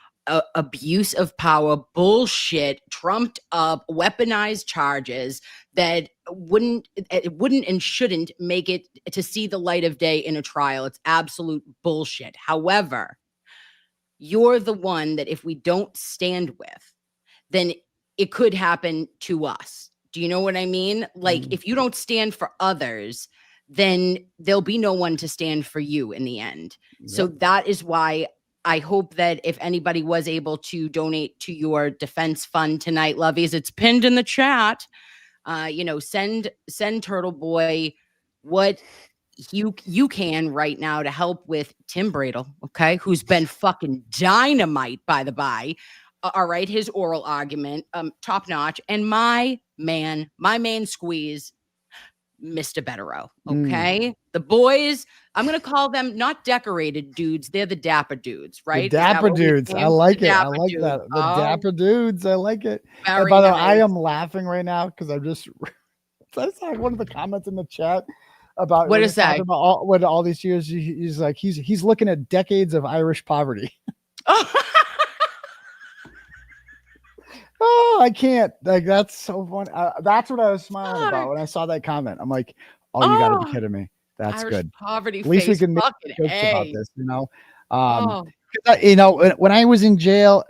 S1: abuse of power, bullshit, trumped up, weaponized charges that wouldn't and shouldn't make it to see the light of day in a trial. It's absolute bullshit. However, you're the one that if we don't stand with, then it could happen to us. Do you know what I mean? Like, if you don't stand for others, then there'll be no one to stand for you in the end. Yep. So that is why I hope that if anybody was able to donate to your defense fund tonight, Loveys, it's pinned in the chat. Send Turtleboy what you can right now to help with Tim Bradle, okay, who's been fucking dynamite, by the by. All right, his oral argument, top notch, and my main squeeze, Mr. Betterow, okay? The boys, I'm going to call them not decorated dudes. They're the dapper dudes, right?
S2: The dapper dudes. I like it. I like that. The dapper dudes. I like it. And by the way, I am laughing right now because that's like one of the comments in the chat about
S1: what is that?
S2: About all these years, he's like, he's looking at decades of Irish poverty. Oh, I can't. Like, that's so funny. That's what I was smiling about when I saw that comment. I'm like, you got to be kidding me. That's
S1: Irish
S2: good.
S1: Poverty.
S2: At least we can make jokes about this, when I was in jail,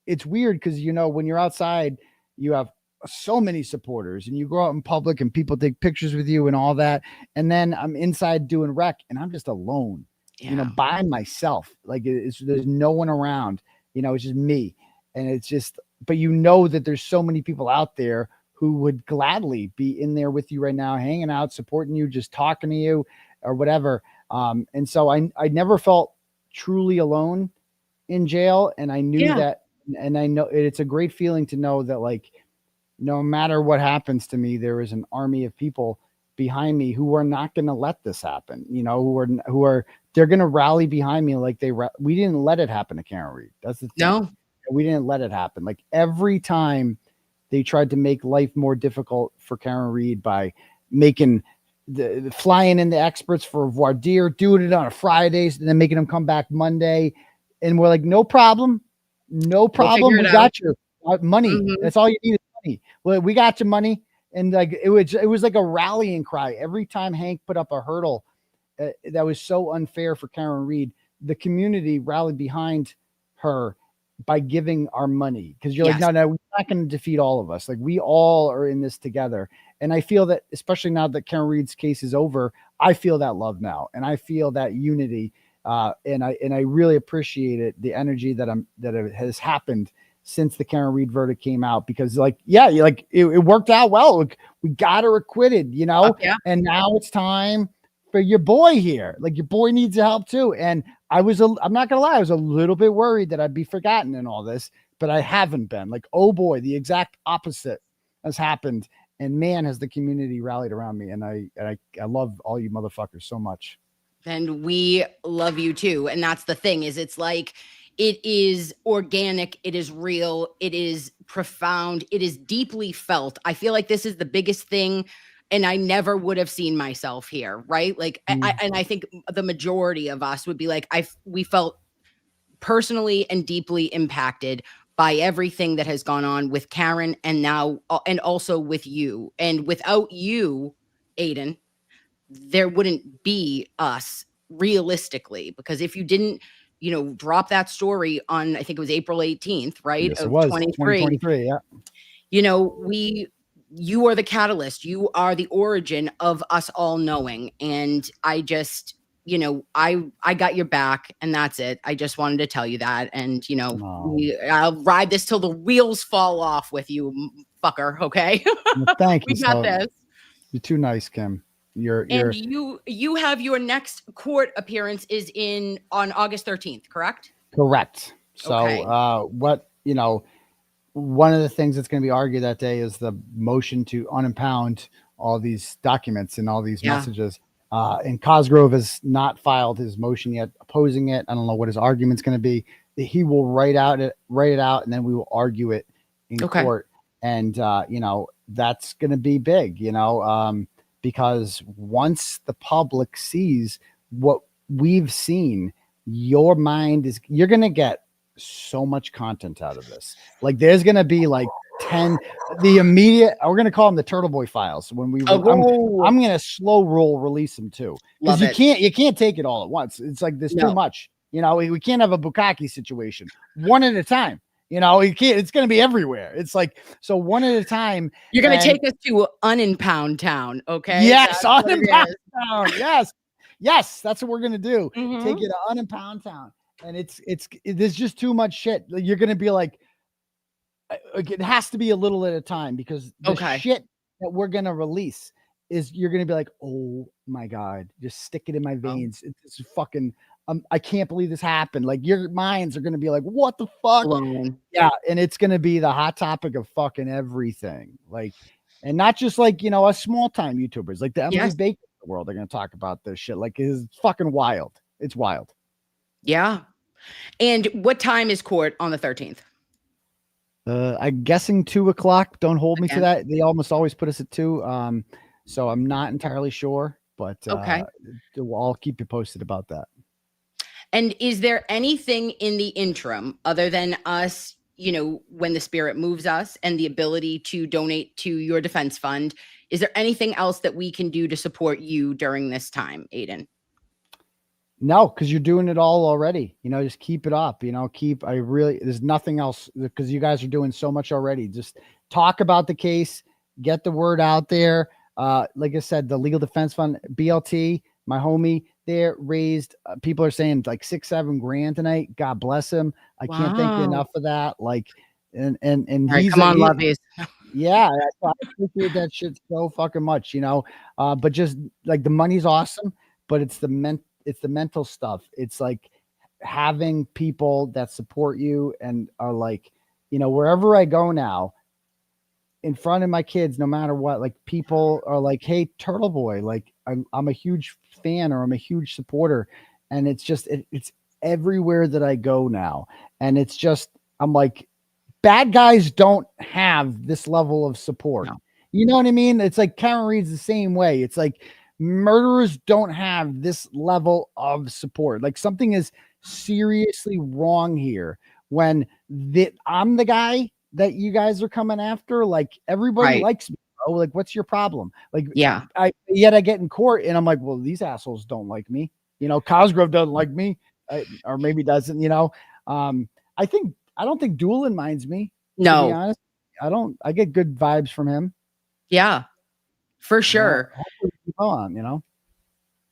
S2: it's weird because when you're outside, you have so many supporters, and you go out in public and people take pictures with you and all that. And then I'm inside doing rec and I'm just alone, by myself. Like there's no one around, it's just me. And it's just, but that there's so many people out there who would gladly be in there with you right now, hanging out, supporting you, just talking to you or whatever. And so I never felt truly alone in jail. And I knew that, and I know it's a great feeling to know that, like, no matter what happens to me, there is an army of people behind me who are not going to let this happen, they're going to rally behind me. Like we didn't let it happen to Karen Read. That's the thing.
S1: No,
S2: we didn't let it happen. Like every time they tried to make life more difficult for Karen Read by making the flying in the experts for voir dire, doing it on a Fridays, and then making them come back Monday. And we're like, no problem. We got your money. Mm-hmm. That's all you need is money. Well, we got your money. And like, it was like a rallying cry. Every time Hank put up a hurdle that was so unfair for Karen Read, the community rallied behind her by giving our money. Cause you're like, no, we're not going to defeat all of us. Like we all are in this together. And I feel that, especially now that Karen Read's case is over, I feel that love now. And I feel that unity. And I really appreciate it. The energy that it has happened since the Karen Read verdict came out, because it worked out well. Like, we got her acquitted, and now it's time for your boy here. Like your boy needs help too. And I'm not gonna lie, I was a little bit worried that I'd be forgotten in all this, but I haven't been. Like, oh boy, the exact opposite has happened. And man, has the community rallied around me. And I love all you motherfuckers so much.
S1: And we love you too. And that's the thing, is it's like, it is organic. It is real. It is profound. It is deeply felt. I feel like this is the biggest thing. And I never would have seen myself here. Right. Like, I think the majority of us would be like, we felt personally and deeply impacted by everything that has gone on with Karen, and now, and also with you. And without you, Aiden, there wouldn't be us realistically, because if you didn't, drop that story on, I think it was April 18th, right?
S2: Yes, it was 2023. Yeah.
S1: You are the catalyst. You are the origin of us all knowing. And I just, I got your back, and that's it. I just wanted to tell you that. And, I'll ride this till the wheels fall off with you, fucker. Okay.
S2: Well, thank you.
S1: We got this.
S2: You're too nice, Kim.
S1: And you have your next court appearance is on August 13th, correct?
S2: Correct. So, okay. One of the things that's going to be argued that day is the motion to unimpound all these documents and all these messages. And Cosgrove has not filed his motion yet, opposing it. I don't know what his argument's going to be. He will write it out, and then we will argue it in court. And that's going to be big. Because once the public sees what we've seen, you're going to get so much content out of this. Like there's going to be like 10, we're going to call them the Turtleboy files. When I'm going to slow roll release them too. Because you can't take it all at once. It's like, there's too much, we can't have a Bukkake situation, one at a time. You can't, it's going to be everywhere. It's like, so one at a time.
S1: You're going to take us to unimpound town. Okay.
S2: Yes. Unimpound town. Yes. Yes. That's what we're going to do. Mm-hmm. Take you to unimpound town. And there's just too much shit. You're going to be like, it has to be a little at a time, because the shit that we're going to release you're going to be like, oh my God, just stick it in my veins. It's fucking, I can't believe this happened. Like your minds are going to be like, what the fuck? Yeah. And it's going to be the hot topic of fucking everything. Like, and not just like, us small time YouTubers, like the Emily Baker of the world are going to talk about this shit. Like it's fucking wild. It's wild.
S1: Yeah. And what time is court on the 13th?
S2: I'm guessing 2:00. Don't hold me to that. They almost always put us at 2. So I'm not entirely sure, but I'll keep you posted about that.
S1: And is there anything in the interim other than us, when the spirit moves us, and the ability to donate to your defense fund? Is there anything else that we can do to support you during this time, Aiden?
S2: No, because you're doing it all already. Just keep it up. There's nothing else because you guys are doing so much already. Just talk about the case, get the word out there. Like I said, the Legal Defense Fund, BLT, my homie, there raised, people are saying like 6-7 grand tonight. God bless him. I can't thank you enough for that. And
S1: all right, come on, loveys.
S2: Yeah, I appreciate that shit so fucking much, but just like the money's awesome, but it's the mental stuff. It's like having people that support you and are like, wherever I go now, in front of my kids, no matter what, like people are like, hey, Turtle Boy, like I'm a huge fan or I'm a huge supporter. And it's just, it's everywhere that I go now. And it's just, I'm like, bad guys don't have this level of support. No. You know what I mean? It's like Karen Reed's the same way. It's like murderers don't have this level of support. Like something is seriously wrong here when I'm the guy that you guys are coming after. Like everybody likes me. Oh, like what's your problem? Like,
S1: yeah,
S2: I get in court and I'm like, well, these assholes don't like me. Cosgrove doesn't like me, or maybe doesn't. I don't think Doolin minds me.
S1: No,
S2: to be honest, I get good vibes from him.
S1: Yeah, for sure.
S2: Keep on,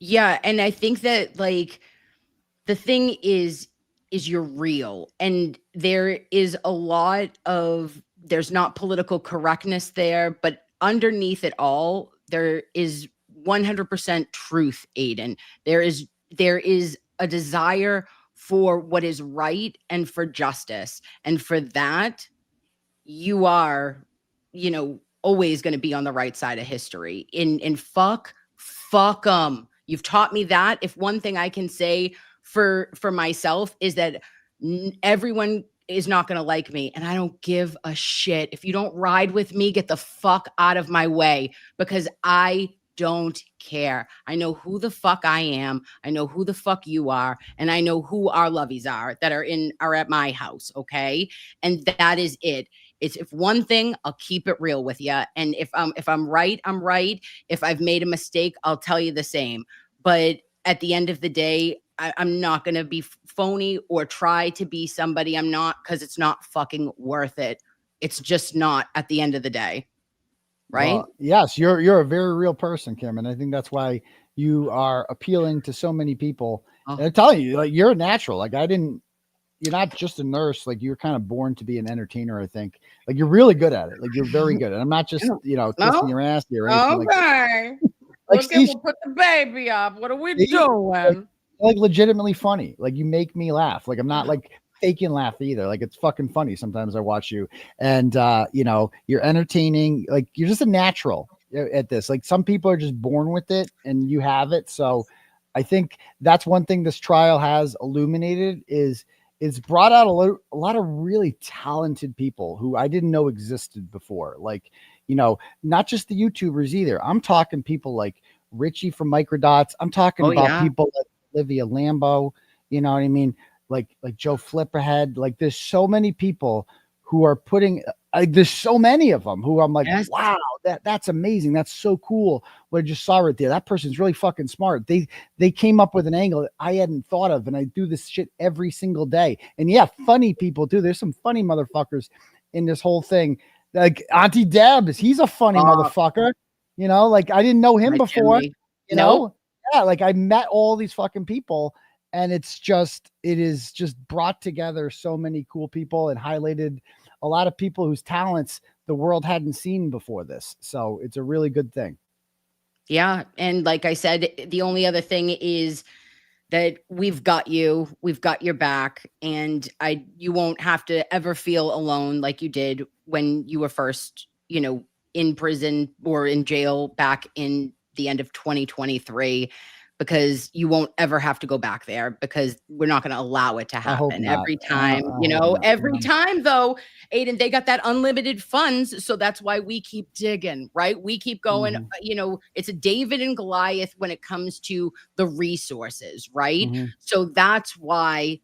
S1: Yeah, and I think that like the thing is you're real, and there is a lot of there's not political correctness there, but underneath it all, there is 100% truth, Aiden. There is a desire for what is right and for justice. And for that, you are, always going to be on the right side of history. In fuck them. You've taught me that. If one thing I can say for myself is that everyone is not going to like me, and I don't give a shit. If you don't ride with me, get the fuck out of my way, because I don't care. I know who the fuck I am. I know who the fuck you are. And I know who our loveys are that are at my house. Okay. And that is it. It's if one thing, I'll keep it real with you. And if I'm right, I'm right. If I've made a mistake, I'll tell you the same. But at the end of the day, I'm not going to be phony or try to be somebody I'm not, because it's not fucking worth it. It's just not at the end of the day. Right?
S2: Well, yes, you're a very real person, Kim, and I think that's why you are appealing to so many people. Oh. And I tell you, like you're a natural. Like you're not just a nurse. Like you're kind of born to be an entertainer. I think. Like you're really good at it. Like you're very good. And I'm not just kissing your ass here.
S1: Or okay. Like we'll put the baby up. What are we doing?
S2: Like legitimately funny. Like you make me laugh. Like I'm not like faking laugh either. Like it's fucking funny. Sometimes I watch you and you're entertaining. Like you're just a natural at this. Like some people are just born with it and you have it. So I think that's one thing this trial has illuminated is it's brought out a lot of really talented people who I didn't know existed before. Like, not just the YouTubers either. I'm talking people like Richie from Microdots. I'm talking about people like Olivia Lambo, you know what I mean? Like Joe Flipperhead. Like there's so many people who are putting, there's so many of them who I'm like, wow, that's amazing. That's so cool. What I just saw right there. That person's really fucking smart. They came up with an angle that I hadn't thought of. And I do this shit every single day. And yeah, funny people too. There's some funny motherfuckers in this whole thing. Like Auntie Debs, he's a funny motherfucker. Like I didn't know him before.
S1: Nope.
S2: Yeah, like I met all these fucking people. And it is just brought together so many cool people and highlighted a lot of people whose talents the world hadn't seen before this. So it's a really good thing.
S1: Yeah. And like I said, the only other thing is that we've got your back, and you won't have to ever feel alone like you did when you were first, in prison or in jail back in the end of 2023. Because you won't ever have to go back there, because we're not going to allow it to happen every time, every time though, Aiden, they got that unlimited funds. So that's why we keep digging, right? We keep going, it's a David and Goliath when it comes to the resources, right? So that's why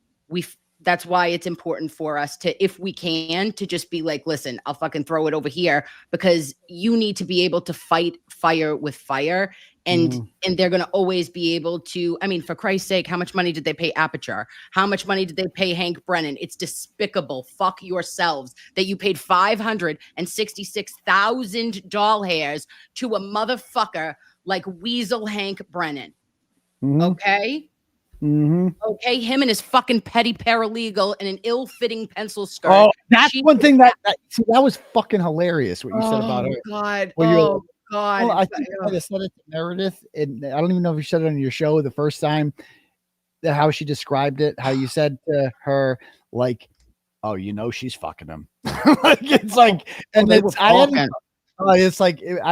S1: that's why it's important for us to, if we can, to just be like, listen, I'll fucking throw it over here, because you need to be able to fight fire with fire. And they're going to always be able to, I mean, for Christ's sake, how much money did they pay Aperture? How much money did they pay Hank Brennan? It's despicable. Fuck yourselves that you paid 566,000 doll hairs to a motherfucker like Weasel Hank Brennan. Okay? Okay, him and his fucking petty paralegal in an ill-fitting pencil skirt.
S2: Oh, that's one thing that was fucking hilarious. What you said about her.
S1: God.
S2: Well,
S1: God.
S2: Well, I think I said it to Meredith, and I don't even know if you said it on your show the first time. How she described it, how you said to her, like, "Oh, you know, she's fucking him." Like, it's like, and it's I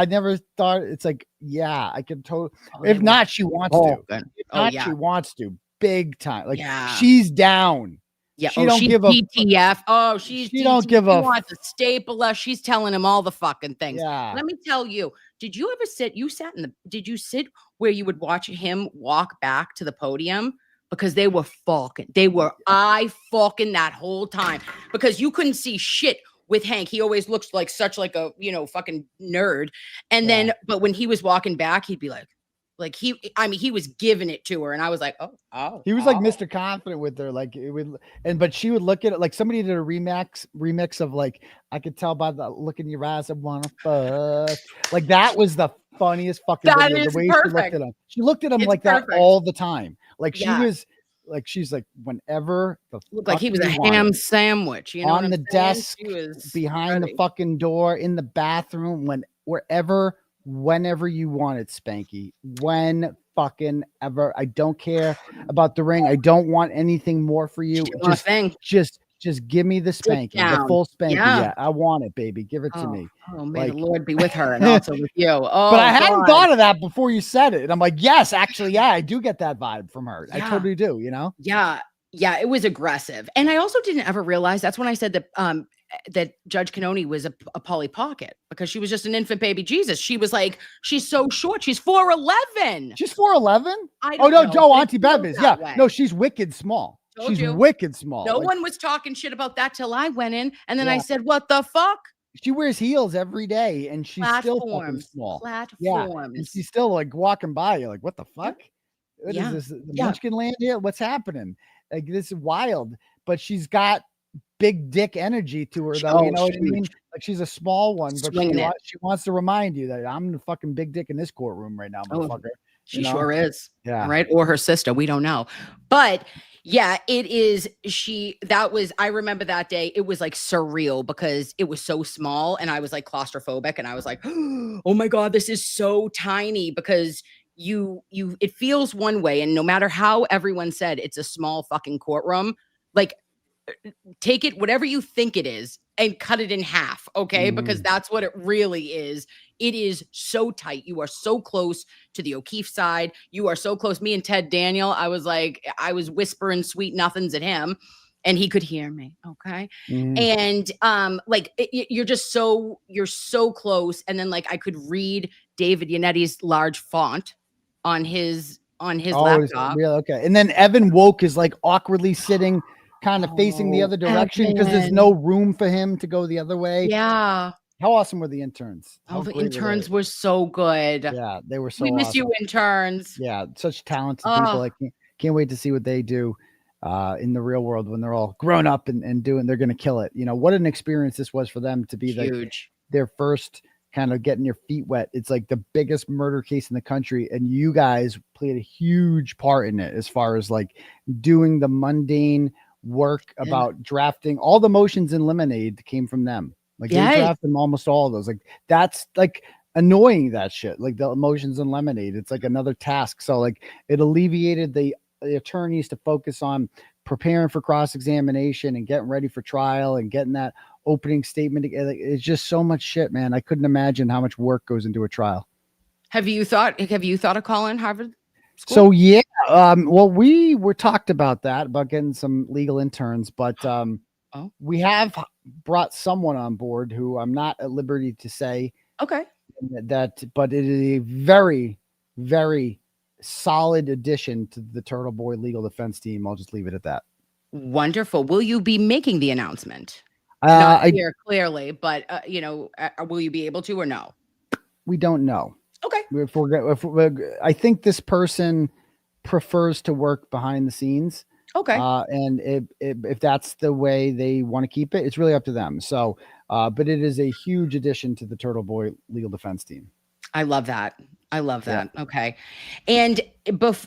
S2: never thought. It's like, yeah, I can totally. If not, she wants to. If not, she wants to, big time. Like, she's down.
S1: Yeah, she don't give DTF. She don't give a. She wants to staple us. She's telling him all the fucking things. Yeah. Let me tell you. Did you ever sit? You sat in the. Did you sit where you would watch him walk back to the podium? Because they were fucking. They were fucking that whole time, because you couldn't see shit with Hank. He always looks like such like a fucking nerd. And then, but when he was walking back, he'd be like he was giving it to her, and I was like, he was like Mr. Confident with her, like it would, but she would look at it like somebody did a remix of like, I could tell by the look in your eyes, I wanna fuck. Like that was the funniest fucking video. The way perfect. She looked at him like perfect. That all the time. Like she was like, she's like, whenever the looked like he was a ham sandwich, on the desk, behind the fucking door, in the bathroom, whenever you want it, Spanky. When fucking ever. I don't care about the ring. I don't want anything more for you. Just give me the spanking, the full spanking. Yeah, I want it, baby. Give it to me. Oh, may the Lord be with her and also with you. Oh, but I hadn't thought of that before you said it. And I'm like, yes, actually, yeah, I do get that vibe from her. I totally do, Yeah. Yeah, it was aggressive. And I also didn't ever realize, that's when I said that that Judge Canoni was a Polly Pocket, because she was just an infant baby Jesus. She was like, she's so short. She's 4'11". She's 4'11"? Oh, no, Joe, Auntie Bev is. Yeah. No, she's wicked small. She's wicked small. No one was talking shit about that till I went in. And then I said, what the fuck? She wears heels every day, and she's still fucking small. Yeah. And she's still like walking by. You're like, what the fuck? What is this? The Munchkin land here? What's happening? Like, this is wild. But she's got big dick energy to her, though. You know what I mean? Like, she's a small one, but she wants to remind you that I'm the fucking big dick in this courtroom right now, motherfucker. She sure is. Yeah. Right. Or her sister. We don't know. But yeah, it is. I remember that day. It was like surreal because it was so small, and I was like claustrophobic, and I was like, oh my God, this is so tiny, because it feels one way. And no matter how everyone said it's a small fucking courtroom, like, take it, whatever you think it is, and cut it in half. Okay. Because that's what it really is. It is so tight. You are so close to the O'Keefe side. You are so close. Me and Ted Daniel, I was whispering sweet nothings at him, and he could hear me. Okay. And you're so close. And then like I could read David Yannetti's large font on his laptop. Really? Okay. And then Evan Woke is like awkwardly sitting kind of facing the other direction, because there's no room for him to go the other way. Yeah. How awesome were the interns? The interns were so good. Yeah, they were so awesome. We miss you, interns. Yeah, such talented people. I can't wait to see what they do in the real world when they're all grown up and they're going to kill it. What an experience this was for them to be huge. Their first kind of getting your feet wet. It's like the biggest murder case in the country, and you guys played a huge part in it, as far as like doing the mundane work about drafting. All the motions in Lemonade came from them. Like they drafted almost all of those. Like that's like annoying, that shit. Like the emotions in Lemonade, it's like another task. So like it alleviated the attorneys to focus on preparing for cross-examination and getting ready for trial and getting that opening statement. It's just so much shit, man. I couldn't imagine how much work goes into a trial. Have you thought of calling Harvard School? So yeah, well, we were talked about getting some legal interns, but we have brought someone on board who I'm not at liberty to say. Okay. But it is a very, very solid addition to the Turtle Boy legal defense team. I'll just leave it at that. Wonderful. Will you be making the announcement? Not here clearly, but will you be able to or no?
S2: We don't know.
S1: Okay.
S2: I think this person prefers to work behind the scenes.
S1: Okay.
S2: And if that's the way they want to keep it, it's really up to them. So, but it is a huge addition to the Turtleboy legal defense team.
S1: I love that. I love that. Yeah. Okay. And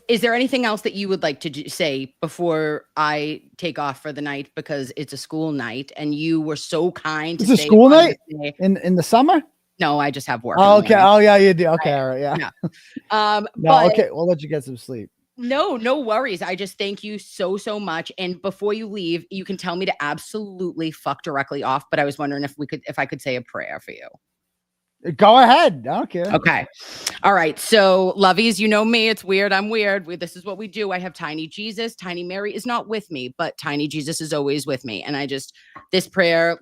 S1: is there anything else that you would like to say before I take off for the night? Because it's a school night and you were so kind to
S2: stay. It's a school night in the summer?
S1: No, I just have work.
S2: Oh, okay. Oh, yeah, you do. Okay. All right. Yeah.
S1: No,
S2: okay. We'll let you get some sleep.
S1: No worries. I just thank you so much. And before you leave, you can tell me to absolutely fuck directly off. But I was wondering if I could say a prayer for you.
S2: Go ahead. I don't care.
S1: Okay. All right. So, loveys, you know me. It's weird. I'm weird. This is what we do. I have Tiny Jesus. Tiny Mary is not with me, but Tiny Jesus is always with me. And this prayer,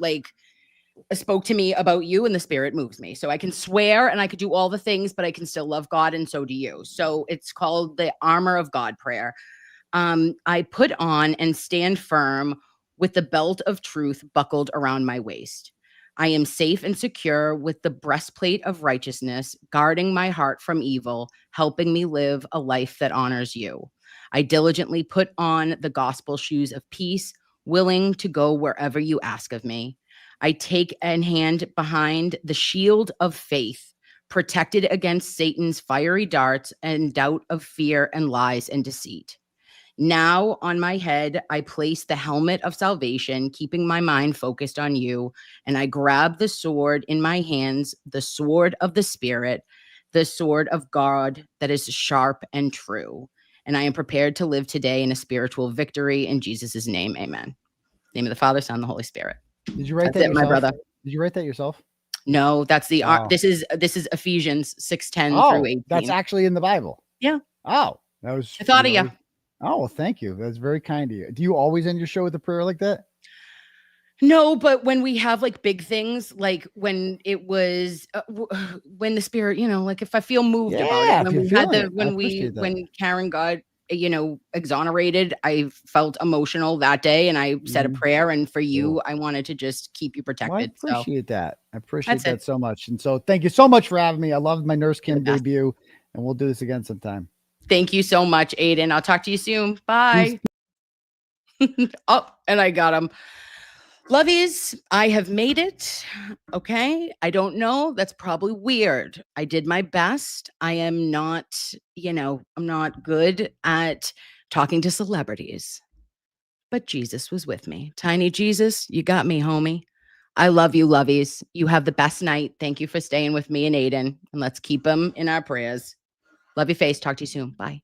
S1: spoke to me about you and the spirit moves me. So I can swear and I could do all the things, but I can still love God. And so do you. So it's called the Armor of God prayer. I put on and stand firm with the belt of truth buckled around my waist. I am safe and secure with the breastplate of righteousness, guarding my heart from evil, helping me live a life that honors you. I diligently put on the gospel shoes of peace, willing to go wherever you ask of me. I take and hand behind the shield of faith, protected against Satan's fiery darts and doubt of fear and lies and deceit. Now on my head, I place the helmet of salvation, keeping my mind focused on you. And I grab the sword in my hands, the sword of the Spirit, the sword of God that is sharp and true. And I am prepared to live today in a spiritual victory in Jesus' name. Amen. In the name of the Father, Son, and the Holy Spirit.
S2: Did you write that yourself?
S1: My brother?
S2: Did you write that yourself?
S1: No, that's the this is Ephesians 6:10 through 18.
S2: That's actually in the Bible.
S1: Yeah.
S2: Oh, that was.
S1: I thought of you.
S2: Oh, well, thank you. That's very kind of you. Do you always end your show with a prayer like that?
S1: No, but when we have big things, when it was when the spirit, if I feel moved about it, when Karen got exonerated, I felt emotional that day and I said a prayer, and for you, I wanted to just keep you protected.
S2: Well, I appreciate that. I appreciate that so much. And so thank you so much for having me. I loved my Nurse Kim debut, and we'll do this again sometime.
S1: Thank you so much, Aiden. I'll talk to you soon. Bye. Oh, and I got him. Loveys, I have made it. Okay. I don't know. That's probably weird. I did my best. I am not, I'm not good at talking to celebrities, but Jesus was with me. Tiny Jesus, you got me, homie. I love you, loveys. You have the best night. Thank you for staying with me and Aiden, and let's keep them in our prayers. Love your face. Talk to you soon. Bye.